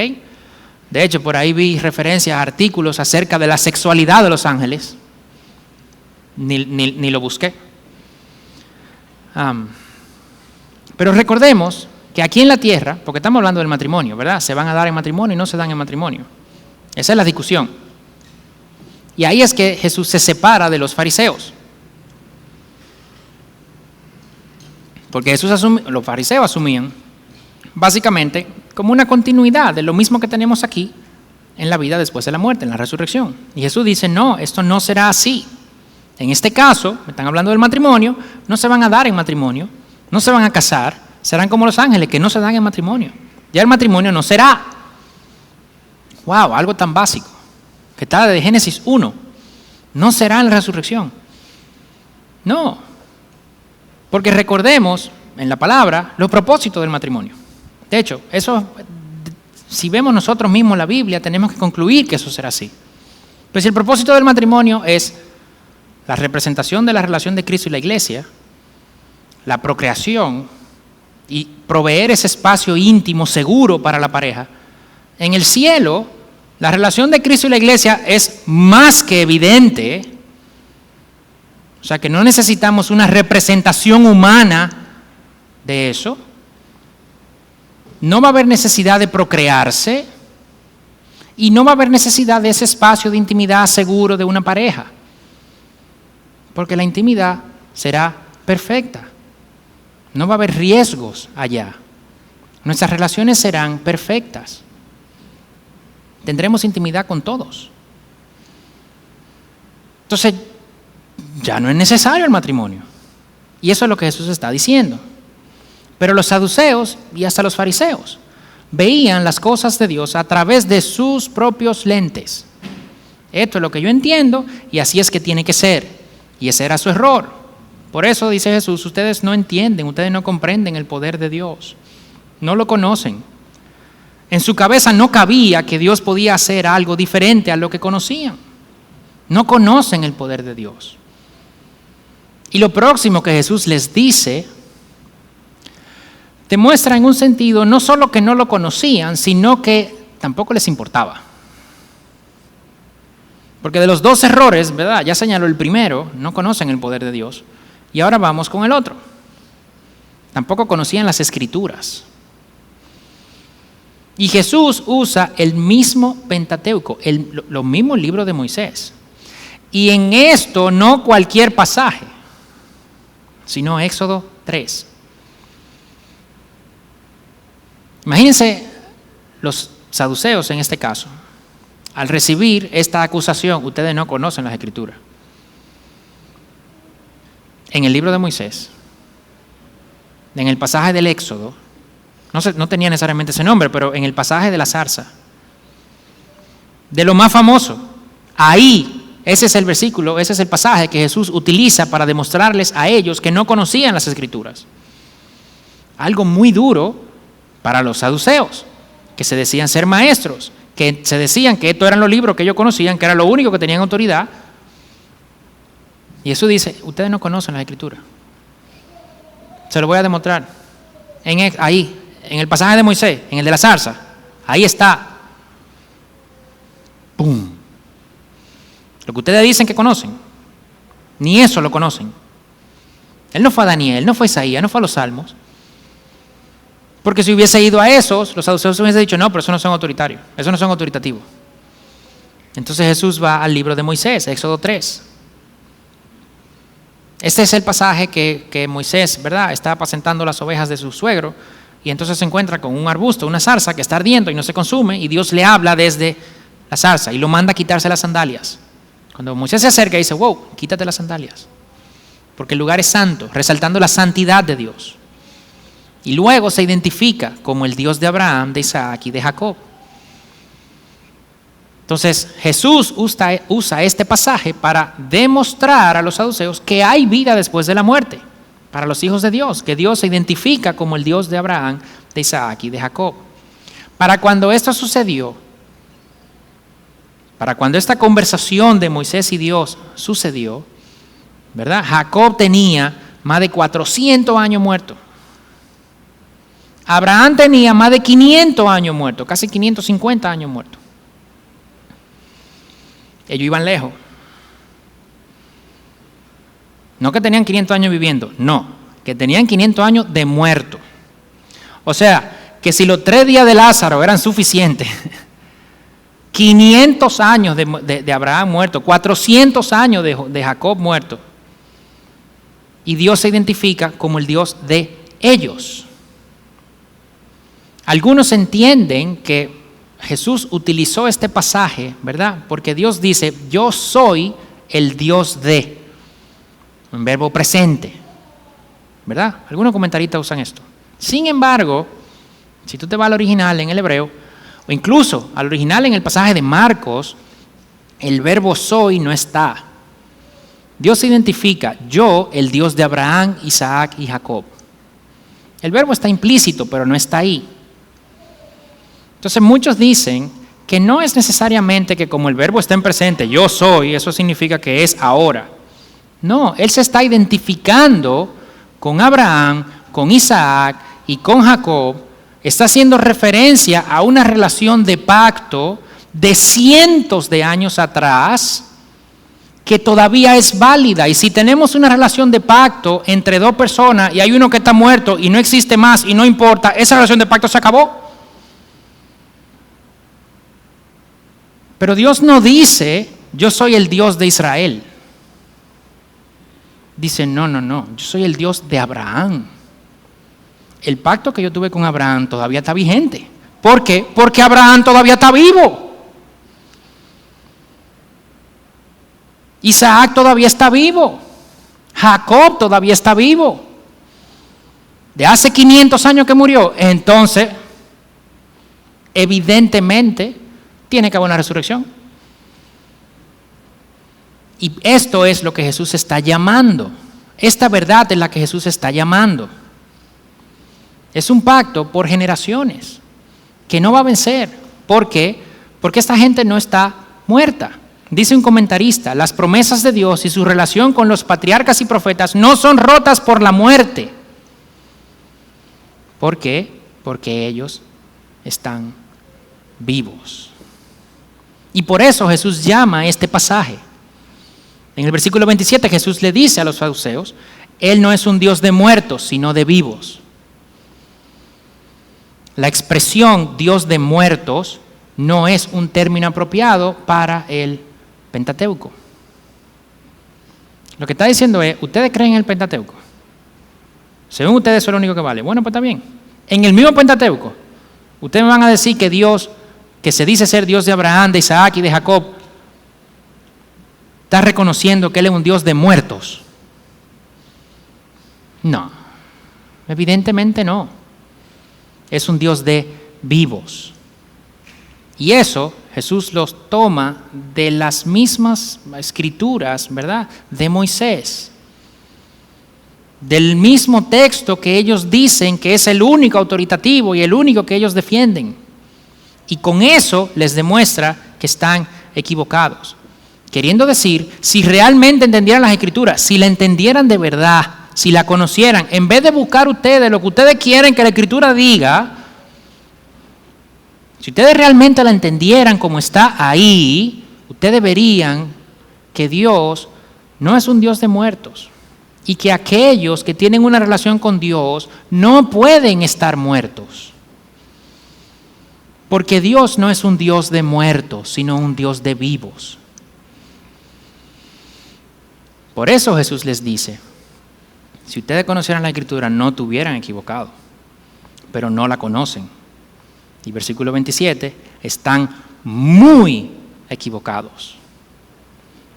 De hecho, por ahí vi referencias a artículos acerca de la sexualidad de los ángeles. Ni lo busqué. Pero recordemos que aquí en la tierra, porque estamos hablando del matrimonio, ¿verdad? Se van a dar en matrimonio y no se dan en matrimonio. Esa es la discusión. Y ahí es que Jesús se separa de los fariseos. Porque los fariseos asumían básicamente como una continuidad de lo mismo que tenemos aquí en la vida después de la muerte, en la resurrección. Y Jesús dice, no, esto no será así. En este caso, me están hablando del matrimonio, no se van a dar en matrimonio, no se van a casar, serán como los ángeles que no se dan en matrimonio. Ya el matrimonio no será. Wow, algo tan básico, que está de Génesis 1. No será en la resurrección. No. Porque recordemos en la palabra los propósitos del matrimonio. De hecho, eso, si vemos nosotros mismos la Biblia, tenemos que concluir que eso será así. Pues si el propósito del matrimonio es la representación de la relación de Cristo y la iglesia, la procreación y proveer ese espacio íntimo, seguro para la pareja, En el cielo, la relación de Cristo y la iglesia es más que evidente. O sea que no necesitamos una representación humana de eso. No va a haber necesidad de procrearse y no va a haber necesidad de ese espacio de intimidad seguro de una pareja. Porque la intimidad será perfecta. No va a haber riesgos allá. Nuestras relaciones serán perfectas. Tendremos intimidad con todos. Entonces, ya no es necesario el matrimonio. Y eso es lo que Jesús está diciendo. Pero los saduceos y hasta los fariseos veían las cosas de Dios a través de sus propios lentes. Esto es lo que yo entiendo y así es que tiene que ser. Y ese era su error. Por eso dice Jesús, ustedes no entienden, ustedes no comprenden el poder de Dios. No lo conocen. En su cabeza no cabía que Dios podía hacer algo diferente a lo que conocían. No conocen el poder de Dios. Y lo próximo que Jesús les dice demuestra en un sentido no solo que no lo conocían, sino que tampoco les importaba. Porque de los dos errores, ¿verdad? Ya señaló el primero, no conocen el poder de Dios. Y ahora vamos con el otro. Tampoco conocían las Escrituras. Y Jesús usa el mismo Pentateuco, lo mismo libro de Moisés. Y en esto no cualquier pasaje, sino Éxodo 3. Imagínense los saduceos en este caso, al recibir esta acusación, ustedes no conocen las Escrituras. En el libro de Moisés, en el pasaje del Éxodo, no tenía necesariamente ese nombre, pero en el pasaje de la zarza, de lo más famoso, ahí, ese es el versículo, ese es el pasaje que Jesús utiliza para demostrarles a ellos que no conocían las Escrituras. Algo muy duro para los saduceos, que se decían ser maestros, que se decían que estos eran los libros que ellos conocían, que era lo único que tenían autoridad. Y Jesús dice, ustedes no conocen la Escritura. Se lo voy a demostrar. Ahí, en el pasaje de Moisés, en el de la zarza, ahí está. ¡Pum! Lo que ustedes dicen que conocen, ni eso lo conocen. Él no fue a Daniel, no fue a Isaías, no fue a los Salmos. Porque si hubiese ido a esos, los saduceos hubiesen dicho, no, pero esos no son autoritarios, esos no son autoritativos. Entonces Jesús va al libro de Moisés, Éxodo 3. Este es el pasaje que Moisés, ¿verdad?, está apacentando las ovejas de su suegro y entonces se encuentra con un arbusto, una zarza que está ardiendo y no se consume y Dios le habla desde la zarza y lo manda a quitarse las sandalias. Cuando Moisés se acerca dice, wow, quítate las sandalias, porque el lugar es santo, resaltando la santidad de Dios. Y luego se identifica como el Dios de Abraham, de Isaac y de Jacob. Entonces Jesús usa este pasaje para demostrar a los saduceos que hay vida después de la muerte para los hijos de Dios, que Dios se identifica como el Dios de Abraham, de Isaac y de Jacob. Para cuando esto sucedió, para cuando esta conversación de Moisés y Dios sucedió, ¿verdad?, Jacob tenía más de 400 años muerto. Abraham tenía más de 500 años muerto, casi 550 años muerto. Ellos iban lejos. No que tenían 500 años viviendo, no, que tenían 500 años de muerto. O sea, que si los 3 días de Lázaro eran suficientes, 500 años de Abraham muerto, 400 años de Jacob muerto. Y Dios se identifica como el Dios de ellos. Algunos entienden que Jesús utilizó este pasaje, ¿verdad?, porque Dios dice, yo soy el Dios de, un verbo presente, ¿verdad? Algunos comentaristas usan esto. Sin embargo, si tú te vas al original en el hebreo, o incluso al original en el pasaje de Marcos, el verbo soy no está. Dios se identifica, yo, el Dios de Abraham, Isaac y Jacob. El verbo está implícito, pero no está ahí. Entonces muchos dicen que no es necesariamente que como el verbo está en presente, yo soy, eso significa que es ahora. No, Él se está identificando con Abraham, con Isaac y con Jacob está haciendo referencia a una relación de pacto de cientos de años atrás que todavía es válida. Y si tenemos una relación de pacto entre dos personas y hay uno que está muerto y no existe más y no importa, esa relación de pacto se acabó. Pero Dios no dice, yo soy el Dios de Israel. Dice, no, yo soy el Dios de Abraham. El pacto que yo tuve con Abraham todavía está vigente. ¿Por qué? Porque Abraham todavía está vivo. Isaac todavía está vivo. Jacob todavía está vivo. De hace 500 años que murió. Entonces, evidentemente, tiene que haber una resurrección. Y esto es lo que Jesús está llamando. Esta verdad es la que Jesús está llamando. Es un pacto por generaciones que no va a vencer. ¿Por qué? Porque esta gente no está muerta. Dice un comentarista, las promesas de Dios y su relación con los patriarcas y profetas no son rotas por la muerte. ¿Por qué? Porque ellos están vivos. Y por eso Jesús llama este pasaje. En el versículo 27 Jesús le dice a los saduceos, Él no es un Dios de muertos, sino de vivos. La expresión Dios de muertos no es un término apropiado para el Pentateuco. Lo que está diciendo es, ¿ustedes creen en el Pentateuco? Según ustedes, eso es lo único que vale. Bueno, pues está bien. En el mismo Pentateuco, ustedes me van a decir que Dios, que se dice ser Dios de Abraham, de Isaac y de Jacob, está reconociendo que Él es un Dios de muertos. No, evidentemente no. Es un Dios de vivos. Y eso Jesús los toma de las mismas escrituras, ¿verdad?, de Moisés. Del mismo texto que ellos dicen que es el único autoritativo y el único que ellos defienden. Y con eso les demuestra que están equivocados. Queriendo decir, si realmente entendieran las escrituras, si la entendieran de verdad, si la conocieran, en vez de buscar ustedes lo que ustedes quieren que la escritura diga, si ustedes realmente la entendieran como está ahí, ustedes verían que Dios no es un Dios de muertos y que aquellos que tienen una relación con Dios no pueden estar muertos. Porque Dios no es un Dios de muertos, sino un Dios de vivos. Por eso Jesús les dice, si ustedes conocieran la Escritura no estuvieran equivocados, pero no la conocen. Y versículo 27, están muy equivocados.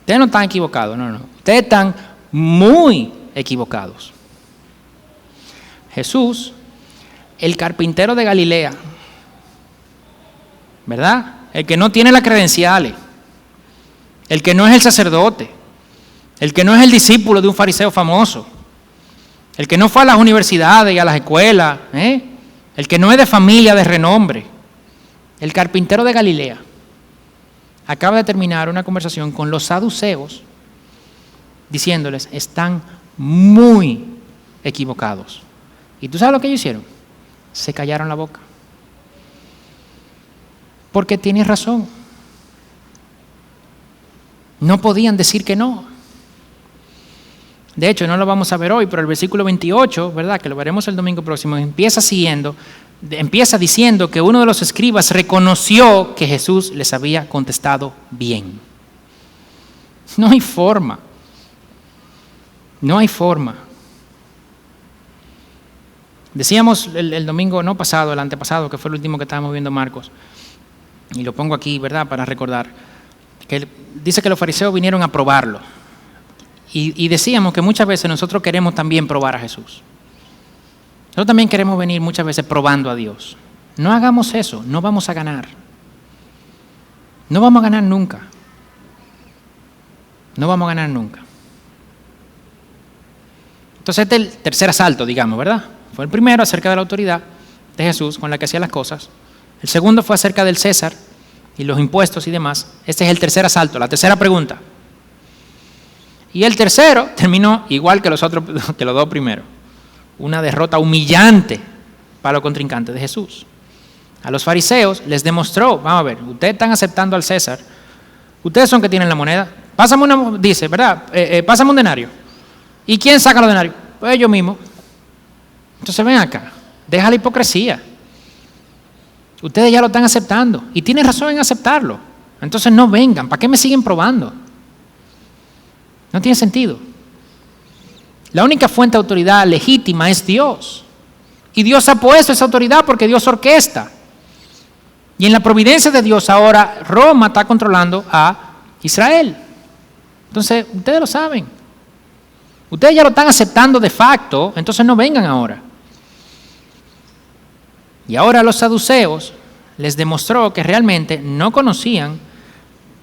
Ustedes no están equivocados, no. Ustedes están muy equivocados. Jesús, el carpintero de Galilea, ¿verdad? El que no tiene las credenciales, el que no es el sacerdote, el que no es el discípulo de un fariseo famoso, el que no fue a las universidades y a las escuelas, el que no es de familia de renombre, el carpintero de Galilea, acaba de terminar una conversación con los saduceos diciéndoles, están muy equivocados. ¿Y tú sabes lo que ellos hicieron? Se callaron la boca. Porque tienes razón. No podían decir que no. De hecho, no lo vamos a ver hoy, pero el versículo 28, ¿verdad?, que lo veremos el domingo próximo, empieza diciendo que uno de los escribas reconoció que Jesús les había contestado bien. No hay forma. No hay forma. Decíamos el domingo no pasado, el antepasado, que fue el último que estábamos viendo Marcos, y lo pongo aquí, ¿verdad?, para recordar, que dice que los fariseos vinieron a probarlo. Y decíamos que muchas veces nosotros queremos también probar a Jesús. Nosotros también queremos venir muchas veces probando a Dios. No hagamos eso, no vamos a ganar. No vamos a ganar nunca. No vamos a ganar nunca. Entonces este es el tercer asalto, digamos, ¿verdad? Fue el primero acerca de la autoridad de Jesús con la que hacía las cosas. El segundo fue acerca del César y los impuestos y demás. Este es el tercer asalto, la tercera pregunta. Y el tercero terminó igual que los dos primeros. Una derrota humillante para los contrincantes de Jesús. A los fariseos les demostró, vamos a ver, ustedes están aceptando al César, ustedes son que tienen la moneda, dice, ¿verdad? Pásame un denario. ¿Y quién saca los denarios? Pues ellos mismos. Entonces ven acá, deja la hipocresía. Ustedes ya lo están aceptando y tienen razón en aceptarlo. Entonces no vengan, ¿para qué me siguen probando? No tiene sentido. La única fuente de autoridad legítima es Dios. Y Dios ha puesto esa autoridad porque Dios orquesta. Y en la providencia de Dios ahora Roma está controlando a Israel. Entonces ustedes lo saben. Ustedes ya lo están aceptando de facto, entonces no vengan ahora. Y ahora los saduceos les demostró que realmente no conocían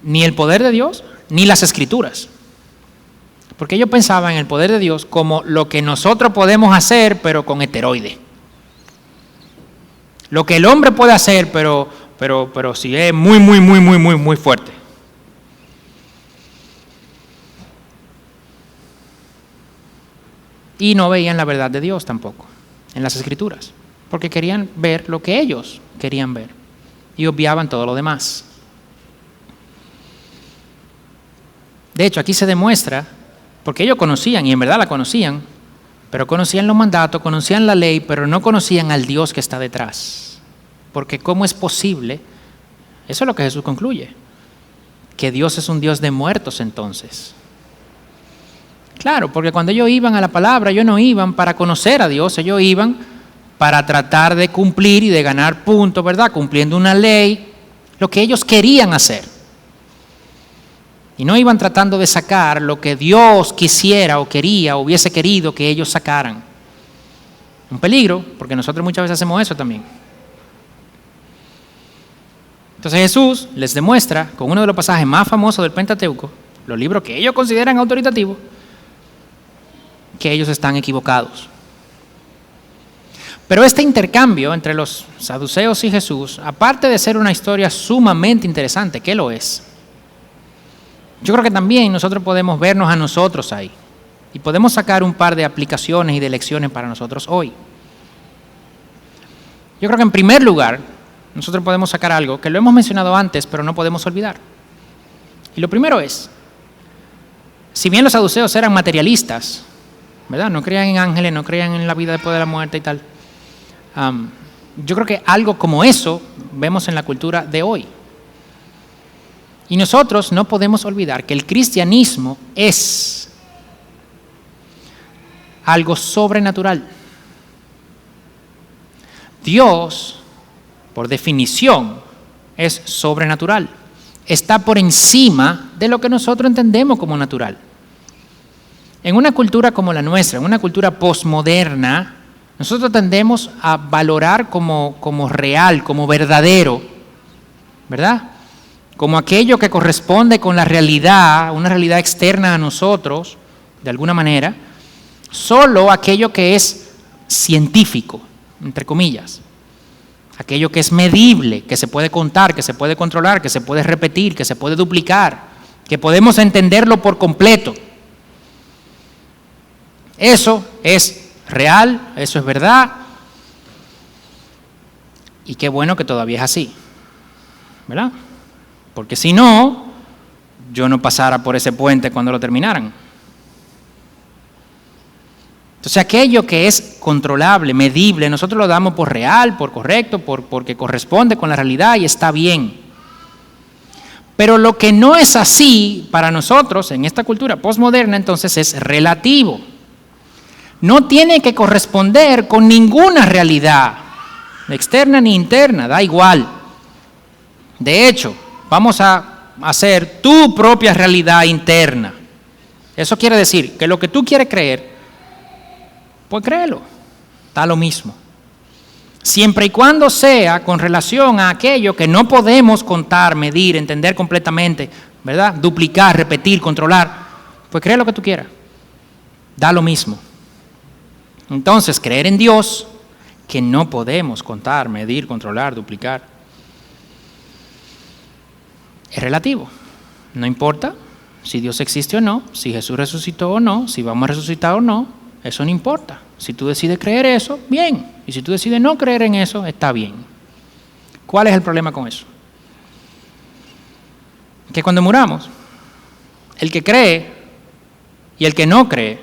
ni el poder de Dios ni las Escrituras. Porque ellos pensaban en el poder de Dios como lo que nosotros podemos hacer, pero con esteroide. Lo que el hombre puede hacer, pero si es muy fuerte. Y no veían la verdad de Dios tampoco en las Escrituras, porque querían ver lo que ellos querían ver y obviaban todo lo demás. De hecho, aquí se demuestra, porque ellos conocían, y en verdad la conocían, pero conocían los mandatos, conocían la ley, pero no conocían al Dios que está detrás. Porque ¿cómo es posible? Eso es lo que Jesús concluye, que Dios es un Dios de muertos entonces. Claro, porque cuando ellos iban a la palabra, ellos no iban para conocer a Dios, ellos iban para tratar de cumplir y de ganar puntos, ¿verdad? Cumpliendo una ley, lo que ellos querían hacer. Y no iban tratando de sacar lo que Dios quisiera o quería o hubiese querido que ellos sacaran. Un peligro, porque nosotros muchas veces hacemos eso también. Entonces Jesús les demuestra, con uno de los pasajes más famosos del Pentateuco, los libros que ellos consideran autoritativos, que ellos están equivocados. Pero este intercambio entre los saduceos y Jesús, aparte de ser una historia sumamente interesante, ¿qué lo es? Yo creo que también nosotros podemos vernos a nosotros ahí y podemos sacar un par de aplicaciones y de lecciones para nosotros hoy. Yo creo que en primer lugar, nosotros podemos sacar algo que lo hemos mencionado antes, pero no podemos olvidar. Y lo primero es, si bien los saduceos eran materialistas, ¿verdad? No creían en ángeles, no creían en la vida después de la muerte y tal. Yo creo que algo como eso vemos en la cultura de hoy. Y nosotros no podemos olvidar que el cristianismo es algo sobrenatural. Dios, por definición, es sobrenatural. Está por encima de lo que nosotros entendemos como natural. En una cultura como la nuestra, en una cultura posmoderna, nosotros tendemos a valorar como real, como verdadero, ¿verdad? Como aquello que corresponde con la realidad, una realidad externa a nosotros, de alguna manera, solo aquello que es científico, entre comillas, aquello que es medible, que se puede contar, que se puede controlar, que se puede repetir, que se puede duplicar, que podemos entenderlo por completo. Eso es real, eso es verdad, y qué bueno que todavía es así, ¿verdad? Porque si no, yo no pasara por ese puente cuando lo terminaran. Entonces aquello que es controlable, medible, nosotros lo damos por real, por correcto, porque corresponde con la realidad y está bien. Pero lo que no es así para nosotros en esta cultura postmoderna entonces es relativo. No tiene que corresponder con ninguna realidad, externa ni interna, da igual. De hecho, vamos a hacer tu propia realidad interna. Eso quiere decir que lo que tú quieres creer, pues créelo, da lo mismo. Siempre y cuando sea con relación a aquello que no podemos contar, medir, entender completamente, ¿verdad? Duplicar, repetir, controlar, pues cree lo que tú quieras, da lo mismo. Entonces, creer en Dios, que no podemos contar, medir, controlar, duplicar, es relativo. No importa si Dios existe o no, si Jesús resucitó o no, si vamos a resucitar o no, eso no importa. Si tú decides creer eso, bien. Y si tú decides no creer en eso, está bien. ¿Cuál es el problema con eso? Que cuando muramos, el que cree y el que no cree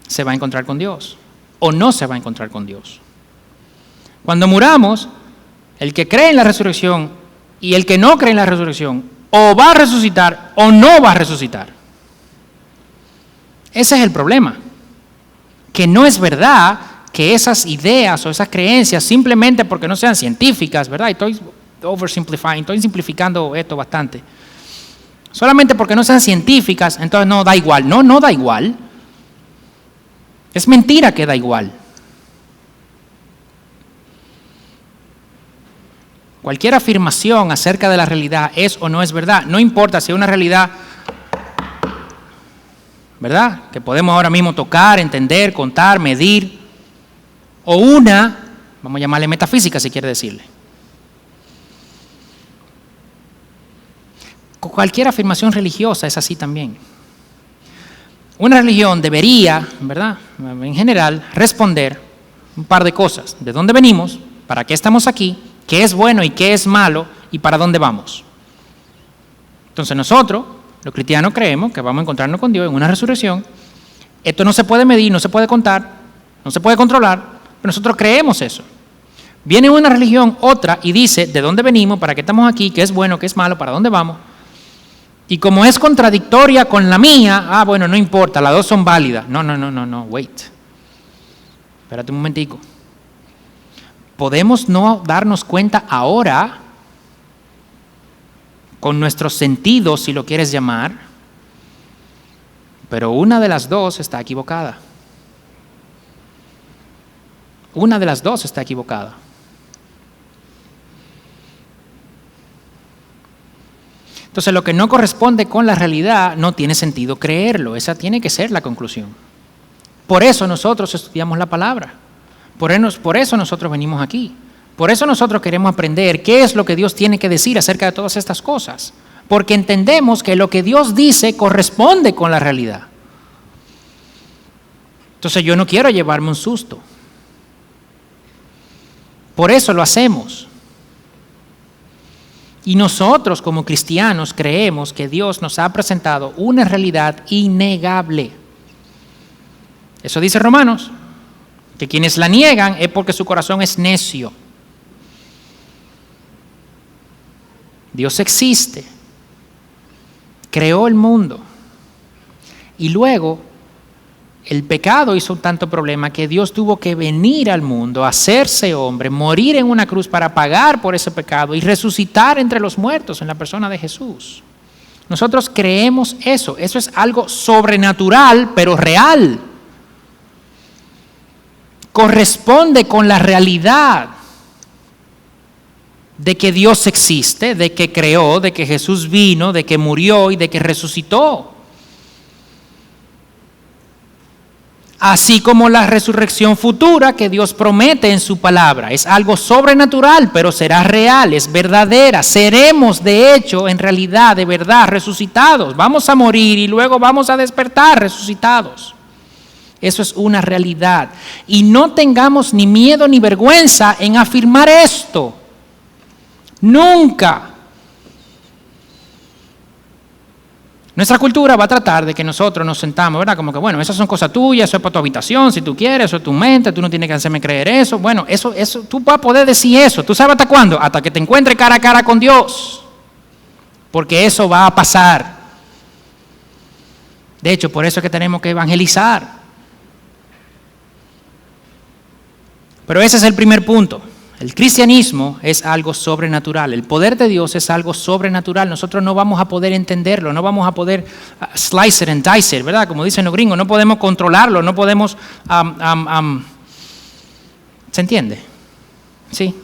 se va a encontrar con Dios o no se va a encontrar con Dios. Cuando muramos, el que cree en la resurrección y el que no cree en la resurrección o va a resucitar o no va a resucitar. Ese es el problema. Que no es verdad que esas ideas o esas creencias, simplemente porque no sean científicas, ¿verdad? Y estoy oversimplifying, estoy simplificando esto bastante. Solamente porque no sean científicas, entonces no da igual. No, no da igual. Es mentira que da igual. Cualquier afirmación acerca de la realidad es o no es verdad. No importa si es una realidad, ¿verdad?, que podemos ahora mismo tocar, entender, contar, medir, o una, vamos a llamarle metafísica si quiere decirle. Cualquier afirmación religiosa es así también. Una religión debería, ¿verdad?, en general, responder un par de cosas. ¿De dónde venimos? ¿Para qué estamos aquí? ¿Qué es bueno y qué es malo? ¿Y para dónde vamos? Entonces nosotros, los cristianos, creemos que vamos a encontrarnos con Dios en una resurrección. Esto no se puede medir, no se puede contar, no se puede controlar, pero nosotros creemos eso. Viene una religión, otra, y dice de dónde venimos, para qué estamos aquí, qué es bueno, qué es malo, para dónde vamos. Y como es contradictoria con la mía, bueno, no importa, las dos son válidas. No, wait. Espérate un momentico. Podemos no darnos cuenta ahora, con nuestros sentidos, si lo quieres llamar, pero una de las dos está equivocada. Una de las dos está equivocada. Entonces, lo que no corresponde con la realidad no tiene sentido creerlo. Esa tiene que ser la conclusión. Por eso nosotros estudiamos la palabra. Por eso nosotros venimos aquí. Por eso nosotros queremos aprender qué es lo que Dios tiene que decir acerca de todas estas cosas. Porque entendemos que lo que Dios dice corresponde con la realidad. Entonces yo no quiero llevarme un susto. Por eso lo hacemos. Y nosotros como cristianos creemos que Dios nos ha presentado una realidad innegable. Eso dice Romanos, que quienes la niegan es porque su corazón es necio. Dios existe, creó el mundo y luego el pecado hizo tanto problema que Dios tuvo que venir al mundo, hacerse hombre, morir en una cruz para pagar por ese pecado y resucitar entre los muertos en la persona de Jesús. Nosotros creemos eso es algo sobrenatural pero real. Corresponde con la realidad de que Dios existe, de que creó, de que Jesús vino, de que murió y de que resucitó. Así como la resurrección futura que Dios promete en su palabra. Es algo sobrenatural, pero será real, es verdadera. Seremos, de hecho, en realidad, de verdad, resucitados. Vamos a morir y luego vamos a despertar resucitados. Eso es una realidad. Y no tengamos ni miedo ni vergüenza en afirmar esto. Nunca. Nuestra cultura va a tratar de que nosotros nos sentamos, ¿verdad? Como que, bueno, esas son cosas tuyas, eso es para tu habitación, si tú quieres, eso es tu mente, tú no tienes que hacerme creer eso. Bueno, eso, tú vas a poder decir eso. ¿Tú sabes hasta cuándo? Hasta que te encuentres cara a cara con Dios. Porque eso va a pasar. De hecho, por eso es que tenemos que evangelizar. Pero ese es el primer punto. El cristianismo es algo sobrenatural. El poder de Dios es algo sobrenatural. Nosotros no vamos a poder entenderlo, no vamos a poder slice it and dice it, ¿verdad? Como dicen los gringos, no podemos controlarlo, no podemos... ¿Se entiende? ¿Sí?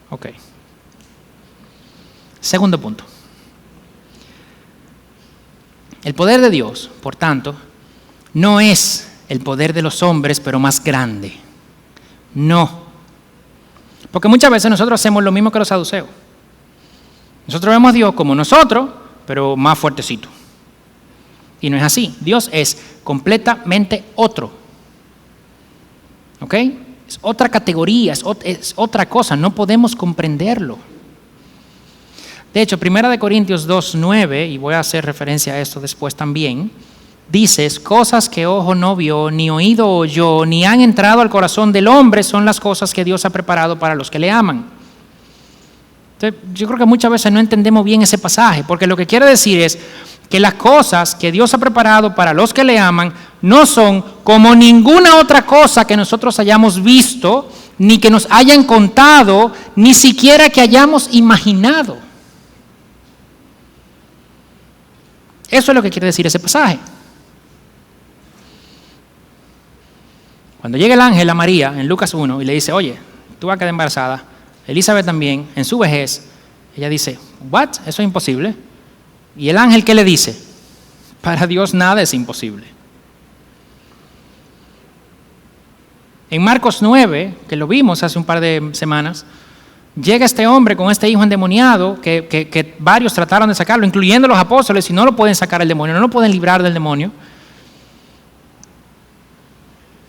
Ok. Segundo punto. El poder de Dios, por tanto, no es el poder de los hombres, pero más grande. No. Porque muchas veces nosotros hacemos lo mismo que los saduceos. Nosotros vemos a Dios como nosotros, pero más fuertecito. Y no es así. Dios es completamente otro. ¿Ok? Es otra categoría, es otra cosa, no podemos comprenderlo. De hecho, 1 Corintios 2:9, y voy a hacer referencia a esto después también, dice, cosas que ojo no vio, ni oído oyó, ni han entrado al corazón del hombre, son las cosas que Dios ha preparado para los que le aman. Entonces, yo creo que muchas veces no entendemos bien ese pasaje, porque lo que quiere decir es que las cosas que Dios ha preparado para los que le aman no son como ninguna otra cosa que nosotros hayamos visto, ni que nos hayan contado, ni siquiera que hayamos imaginado. Eso es lo que quiere decir ese pasaje. Cuando llega el ángel a María en Lucas 1 y le dice, oye, tú vas a quedar embarazada, Elizabeth también, en su vejez, ella dice, ¿what? Eso es imposible. ¿Y el ángel qué le dice? Para Dios nada es imposible. En Marcos 9, que lo vimos hace un par de semanas, llega este hombre con este hijo endemoniado que varios trataron de sacarlo, incluyendo los apóstoles, y no lo pueden sacar el demonio, no lo pueden librar del demonio.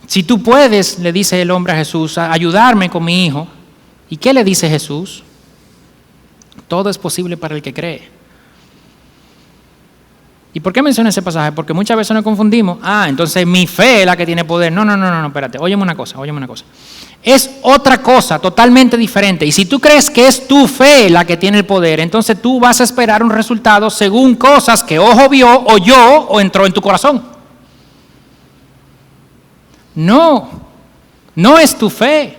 Si tú puedes, le dice el hombre a Jesús, ayudarme con mi hijo. ¿Y qué le dice Jesús? Todo es posible para el que cree. ¿Y por qué menciona ese pasaje? Porque muchas veces nos confundimos. Entonces mi fe es la que tiene poder. No, espérate, óyeme una cosa. Es otra cosa totalmente diferente. Y si tú crees que es tu fe la que tiene el poder, entonces tú vas a esperar un resultado según cosas que ojo vio, oyó o entró en tu corazón. No es tu fe,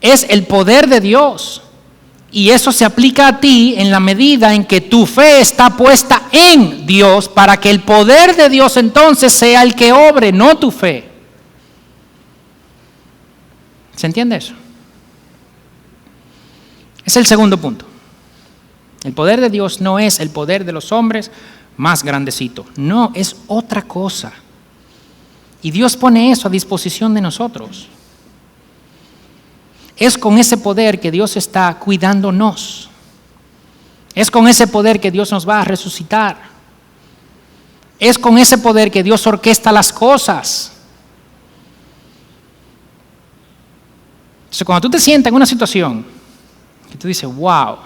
es el poder de Dios. Y eso se aplica a ti en la medida en que tu fe está puesta en Dios para que el poder de Dios entonces sea el que obre, no tu fe. ¿Se entiende eso? Es el segundo punto. El poder de Dios no es el poder de los hombres más grandecito. No, es otra cosa. Y Dios pone eso a disposición de nosotros. Es con ese poder que Dios está cuidándonos. Es con ese poder que Dios nos va a resucitar. Es con ese poder que Dios orquesta las cosas. Entonces, cuando tú te sientas en una situación que tú dices, wow,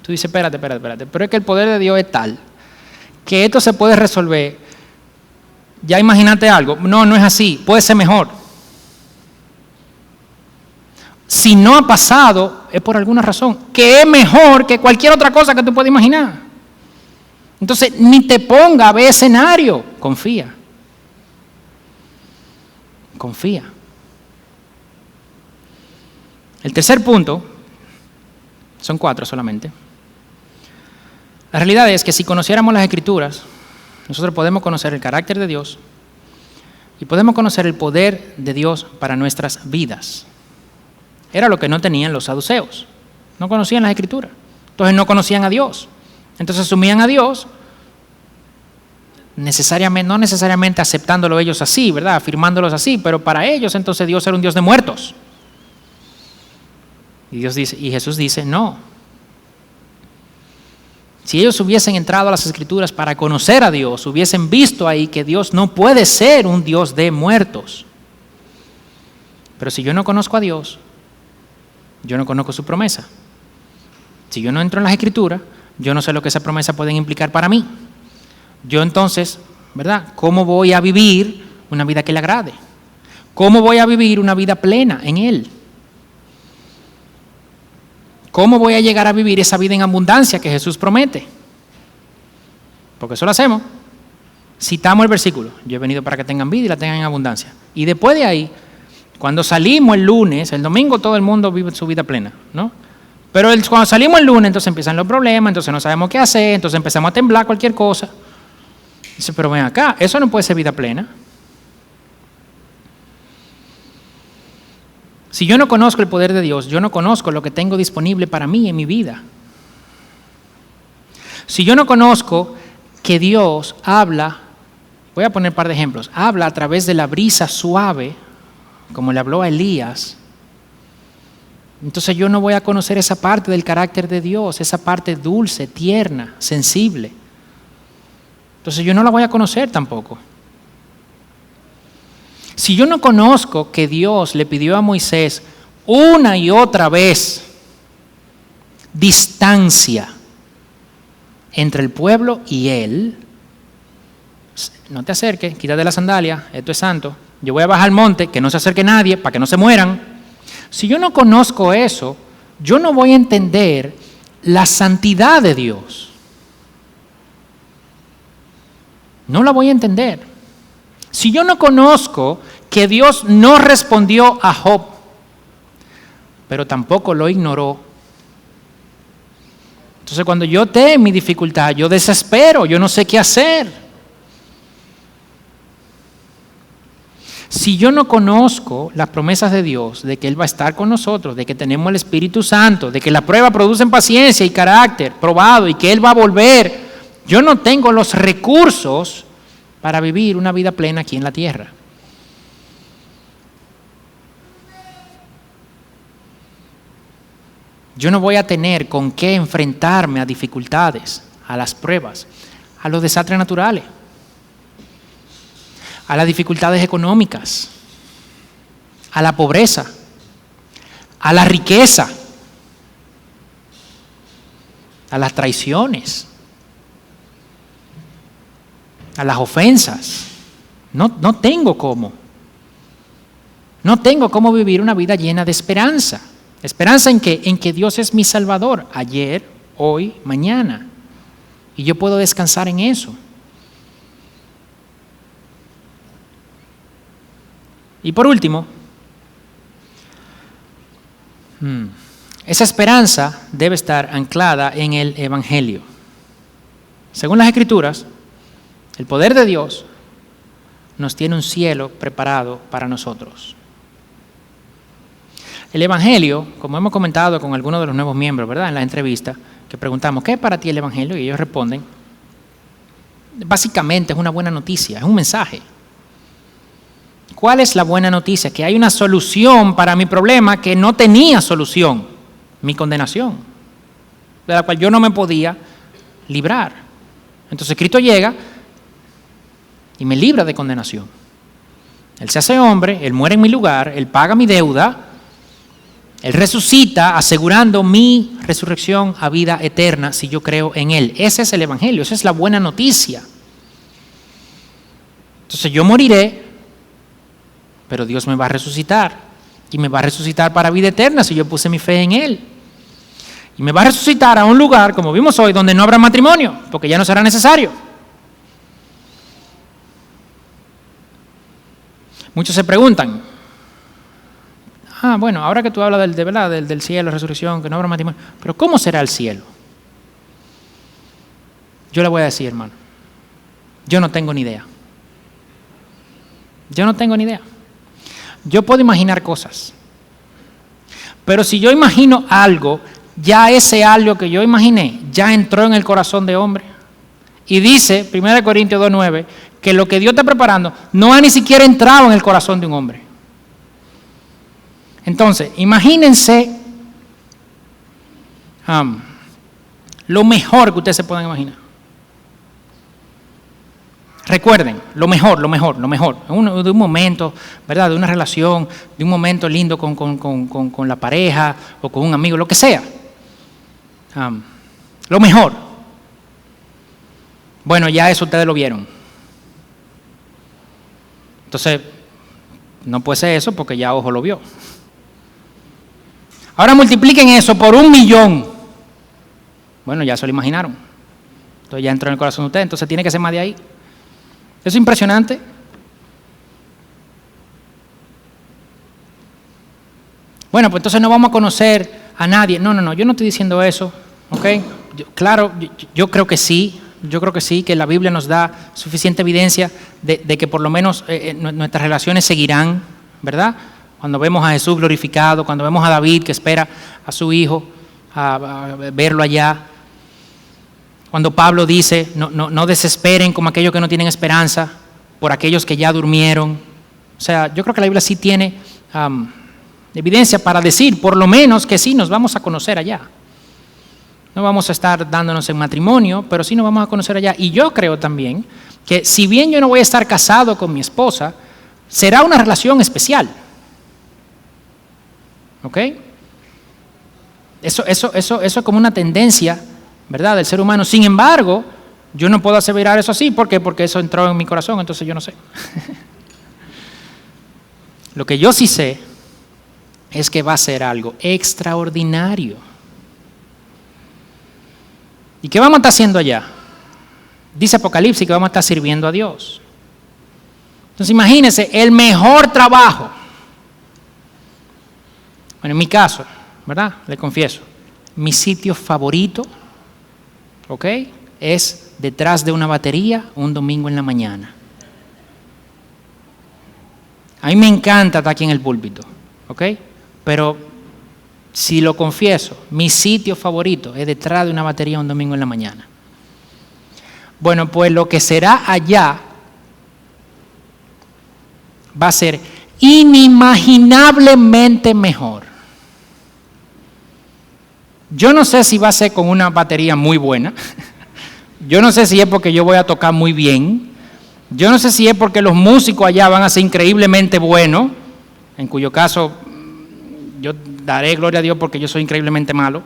tú dices, espérate, pero es que el poder de Dios es tal que esto se puede resolver. Ya imagínate algo. No es así. Puede ser mejor. Si no ha pasado, es por alguna razón, que es mejor que cualquier otra cosa que tú puedas imaginar. Entonces, ni te ponga a ver escenario. Confía. El tercer punto, son 4 solamente. La realidad es que si conociéramos las Escrituras, nosotros podemos conocer el carácter de Dios y podemos conocer el poder de Dios para nuestras vidas. Era lo que no tenían los saduceos. No conocían las Escrituras. Entonces no conocían a Dios. Entonces asumían a Dios, no necesariamente aceptándolo ellos así, ¿verdad? Afirmándolos así, pero para ellos entonces Dios era un Dios de muertos. Y Jesús dice, no. Si ellos hubiesen entrado a las Escrituras para conocer a Dios, hubiesen visto ahí que Dios no puede ser un Dios de muertos. Pero si yo no conozco a Dios, yo no conozco su promesa. Si yo no entro en las Escrituras, yo no sé lo que esa promesa puede implicar para mí. Yo entonces, ¿verdad? ¿Cómo voy a vivir una vida que le agrade? ¿Cómo voy a vivir una vida plena en Él? ¿Cómo voy a llegar a vivir esa vida en abundancia que Jesús promete? Porque eso lo hacemos. Citamos el versículo. Yo he venido para que tengan vida y la tengan en abundancia. Y después de ahí, cuando salimos el lunes, el domingo todo el mundo vive su vida plena, ¿no? Pero cuando salimos el lunes, entonces empiezan los problemas, entonces no sabemos qué hacer, entonces empezamos a temblar cualquier cosa. Dice, pero ven acá, eso no puede ser vida plena. Si yo no conozco el poder de Dios, yo no conozco lo que tengo disponible para mí en mi vida. Si yo no conozco que Dios habla, voy a poner un par de ejemplos, habla a través de la brisa suave, como le habló a Elías, entonces yo no voy a conocer esa parte del carácter de Dios, esa parte dulce, tierna, sensible. Entonces yo no la voy a conocer tampoco. Si yo no conozco que Dios le pidió a Moisés una y otra vez distancia entre el pueblo y él, no te acerques, quítate la sandalia, esto es santo, yo voy a bajar al monte, que no se acerque nadie, para que no se mueran. Si yo no conozco eso, yo no voy a entender la santidad de Dios. No la voy a entender. Si yo no conozco que Dios no respondió a Job, pero tampoco lo ignoró, entonces cuando yo esté en mi dificultad, yo desespero, yo no sé qué hacer. Si yo no conozco las promesas de Dios, de que Él va a estar con nosotros, de que tenemos el Espíritu Santo, de que la prueba produce paciencia y carácter probado y que Él va a volver, yo no tengo los recursos para vivir una vida plena aquí en la tierra. Yo no voy a tener con qué enfrentarme a dificultades, a las pruebas, a los desastres naturales, a las dificultades económicas, a la pobreza, a la riqueza, a las traiciones, a las ofensas. No tengo cómo. No tengo cómo vivir una vida llena de esperanza. ¿Esperanza en qué? En que Dios es mi Salvador, ayer, hoy, mañana. Y yo puedo descansar en eso. Y por último, esa esperanza debe estar anclada en el Evangelio. Según las Escrituras, el poder de Dios nos tiene un cielo preparado para nosotros. El Evangelio, como hemos comentado con algunos de los nuevos miembros, ¿verdad? En la entrevista, que preguntamos, ¿qué es para ti el Evangelio? Y ellos responden, básicamente es una buena noticia, es un mensaje. ¿Cuál es la buena noticia? Que hay una solución para mi problema que no tenía solución, mi condenación, de la cual yo no me podía librar. Entonces Cristo llega y me libra de condenación. Él se hace hombre, Él muere en mi lugar, Él paga mi deuda, Él resucita asegurando mi resurrección a vida eterna si yo creo en Él. Ese es el Evangelio, esa es la buena noticia. Entonces yo moriré, pero Dios me va a resucitar, y me va a resucitar para vida eterna si yo puse mi fe en Él. Y me va a resucitar a un lugar, como vimos hoy, donde no habrá matrimonio, porque ya no será necesario. Muchos se preguntan, bueno, ahora que tú hablas del cielo, resurrección, que no habrá matrimonio, pero ¿cómo será el cielo? Yo le voy a decir, hermano, yo no tengo ni idea. Yo no tengo ni idea. Yo puedo imaginar cosas, pero si yo imagino algo, ya ese algo que yo imaginé ya entró en el corazón de hombre. Y dice 1 Corintios 2:9 que lo que Dios está preparando no ha ni siquiera entrado en el corazón de un hombre. Entonces, imagínense lo mejor que ustedes se puedan imaginar. Recuerden, lo mejor, de un momento, ¿verdad? De una relación, de un momento lindo con la pareja o con un amigo, lo que sea. Lo mejor. Bueno, ya eso ustedes lo vieron. Entonces, no puede ser eso porque ya ojo lo vio. Ahora multipliquen eso por 1,000,000. Bueno, ya se lo imaginaron. Entonces ya entró en el corazón de ustedes, entonces tiene que ser más de ahí. ¿Eso es impresionante? Bueno, pues entonces no vamos a conocer a nadie. No, yo no estoy diciendo eso, ¿ok? Yo creo que sí, que la Biblia nos da suficiente evidencia de que por lo menos nuestras relaciones seguirán, ¿verdad? Cuando vemos a Jesús glorificado, cuando vemos a David que espera a su hijo, a verlo allá. Cuando Pablo dice, no desesperen como aquellos que no tienen esperanza, por aquellos que ya durmieron. O sea, yo creo que la Biblia sí tiene evidencia para decir, por lo menos, que sí nos vamos a conocer allá. No vamos a estar dándonos en matrimonio, pero sí nos vamos a conocer allá. Y yo creo también que si bien yo no voy a estar casado con mi esposa, será una relación especial. ¿Ok? Eso es como una tendencia, ¿verdad?, del ser humano. Sin embargo, yo no puedo aseverar eso así. ¿Por qué? Porque eso entró en mi corazón, entonces yo no sé. Lo que yo sí sé es que va a ser algo extraordinario. ¿Y qué vamos a estar haciendo allá? Dice Apocalipsis que vamos a estar sirviendo a Dios. Entonces imagínense, el mejor trabajo. Bueno, en mi caso, ¿verdad? Le confieso, mi sitio favorito, ¿ok?, es detrás de una batería un domingo en la mañana. A mí me encanta estar aquí en el púlpito, ¿ok? Pero si lo confieso, mi sitio favorito es detrás de una batería un domingo en la mañana. Bueno, pues lo que será allá va a ser inimaginablemente mejor. Yo no sé si va a ser con una batería muy buena. Yo no sé si es porque yo voy a tocar muy bien. Yo no sé si es porque los músicos allá van a ser increíblemente buenos, en cuyo caso yo daré gloria a Dios porque yo soy increíblemente malo.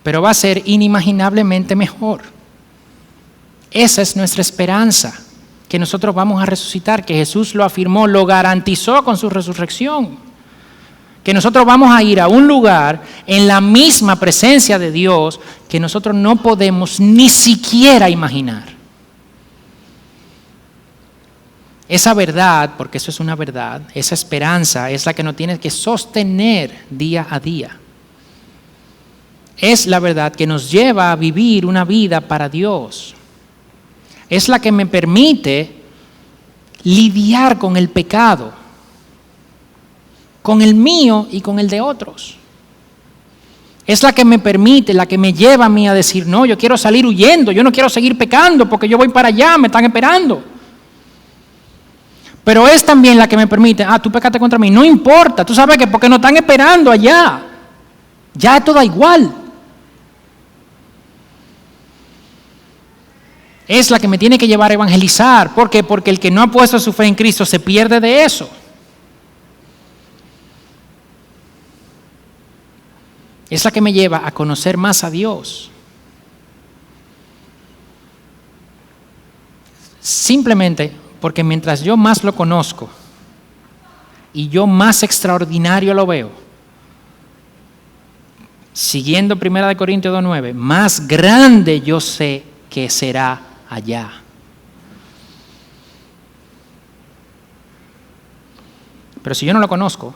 Pero va a ser inimaginablemente mejor. Esa es nuestra esperanza, que nosotros vamos a resucitar, que Jesús lo afirmó, lo garantizó con su resurrección. Que nosotros vamos a ir a un lugar en la misma presencia de Dios que nosotros no podemos ni siquiera imaginar. Esa verdad, porque eso es una verdad, esa esperanza es la que nos tiene que sostener día a día. Es la verdad que nos lleva a vivir una vida para Dios. Es la que me permite lidiar con el pecado, con el mío y con el de otros. Es la que me permite, la que me lleva a mí a decir, no, yo quiero salir huyendo, yo no quiero seguir pecando porque yo voy para allá, me están esperando. Pero es también la que me permite, tú pecaste contra mí, no importa, tú sabes que porque nos están esperando allá, ya todo da igual. Es la que me tiene que llevar a evangelizar. ¿Por qué? Porque el que no ha puesto su fe en Cristo se pierde de eso. Es la que me lleva a conocer más a Dios. Simplemente porque mientras yo más lo conozco y yo más extraordinario lo veo, siguiendo 1 Corintios 2:9, más grande yo sé que será allá. Pero si yo no lo conozco,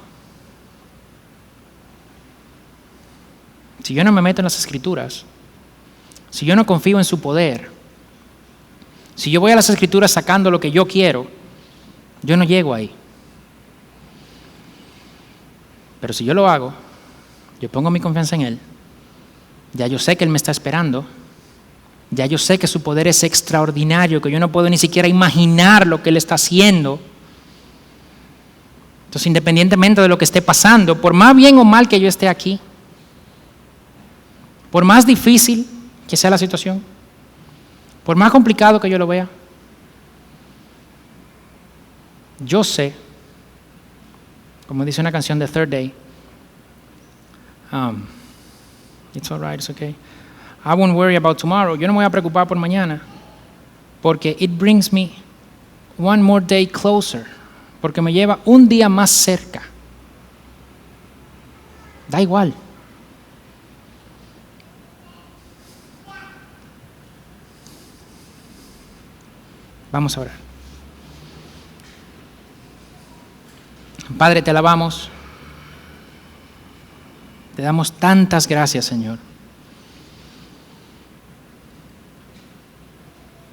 si yo no me meto en las Escrituras, si yo no confío en su poder, si yo voy a las Escrituras sacando lo que yo quiero, yo no llego ahí. Pero si yo lo hago, yo pongo mi confianza en Él, ya yo sé que Él me está esperando, ya yo sé que su poder es extraordinario, que yo no puedo ni siquiera imaginar lo que Él está haciendo. Entonces, independientemente de lo que esté pasando, por más bien o mal que yo esté aquí, por más difícil que sea la situación, por más complicado que yo lo vea, yo sé, como dice una canción de Third Day, it's all right, it's okay. I won't worry about tomorrow. Yo no me voy a preocupar por mañana, porque it brings me one more day closer, porque me lleva un día más cerca. Da igual. Vamos a orar. Padre, te alabamos. Te damos tantas gracias, Señor.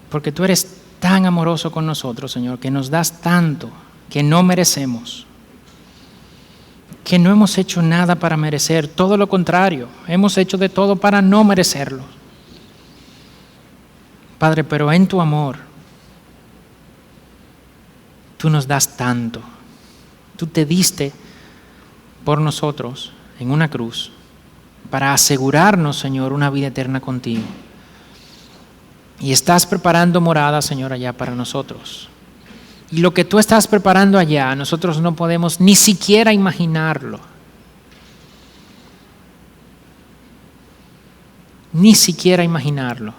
Porque tú eres tan amoroso con nosotros, Señor, que nos das tanto que no merecemos. Que no hemos hecho nada para merecer, todo lo contrario, hemos hecho de todo para no merecerlo. Padre, pero en tu amor, tú nos das tanto. Tú te diste por nosotros en una cruz para asegurarnos, Señor, una vida eterna contigo. Y estás preparando morada, Señor, allá para nosotros. Y lo que tú estás preparando allá, nosotros no podemos ni siquiera imaginarlo. Ni siquiera imaginarlo.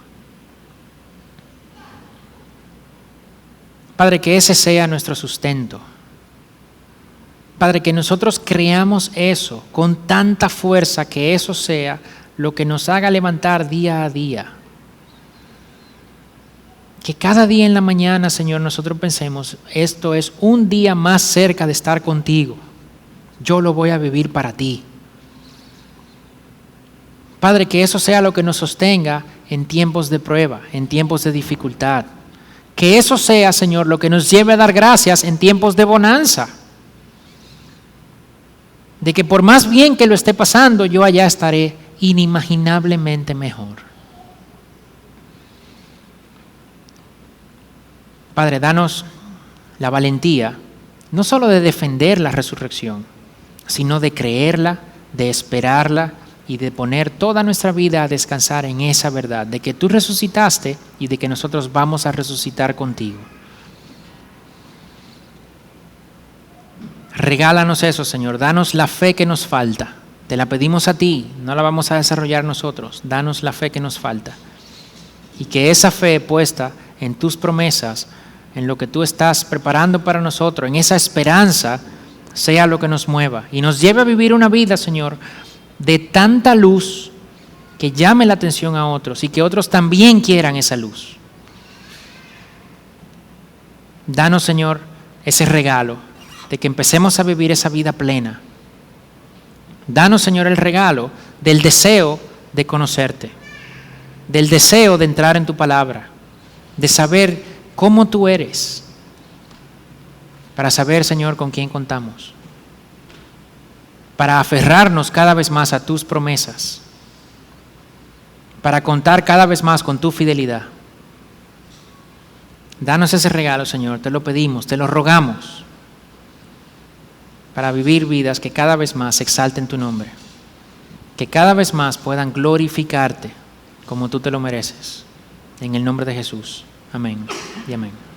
Padre, que ese sea nuestro sustento. Padre, que nosotros creamos eso con tanta fuerza, que eso sea lo que nos haga levantar día a día. Que cada día en la mañana, Señor, nosotros pensemos, esto es un día más cerca de estar contigo. Yo lo voy a vivir para ti. Padre, que eso sea lo que nos sostenga en tiempos de prueba, en tiempos de dificultad. Que eso sea, Señor, lo que nos lleve a dar gracias en tiempos de bonanza. De que por más bien que lo esté pasando, yo allá estaré inimaginablemente mejor. Padre, danos la valentía, no solo de defender la resurrección, sino de creerla, de esperarla y de poner toda nuestra vida a descansar en esa verdad, de que tú resucitaste y de que nosotros vamos a resucitar contigo. Regálanos eso, Señor, danos la fe que nos falta. Te la pedimos a ti, no la vamos a desarrollar nosotros, danos la fe que nos falta. Y que esa fe puesta en tus promesas, en lo que tú estás preparando para nosotros, en esa esperanza, sea lo que nos mueva y nos lleve a vivir una vida, Señor, de tanta luz que llame la atención a otros y que otros también quieran esa luz. Danos, Señor, ese regalo de que empecemos a vivir esa vida plena. Danos, Señor, el regalo del deseo de conocerte, del deseo de entrar en tu palabra, de saber cómo tú eres, para saber, Señor, con quién contamos, para aferrarnos cada vez más a tus promesas, para contar cada vez más con tu fidelidad. Danos ese regalo, Señor, te lo pedimos, te lo rogamos, para vivir vidas que cada vez más exalten tu nombre, que cada vez más puedan glorificarte como tú te lo mereces. En el nombre de Jesús. Amén y amén.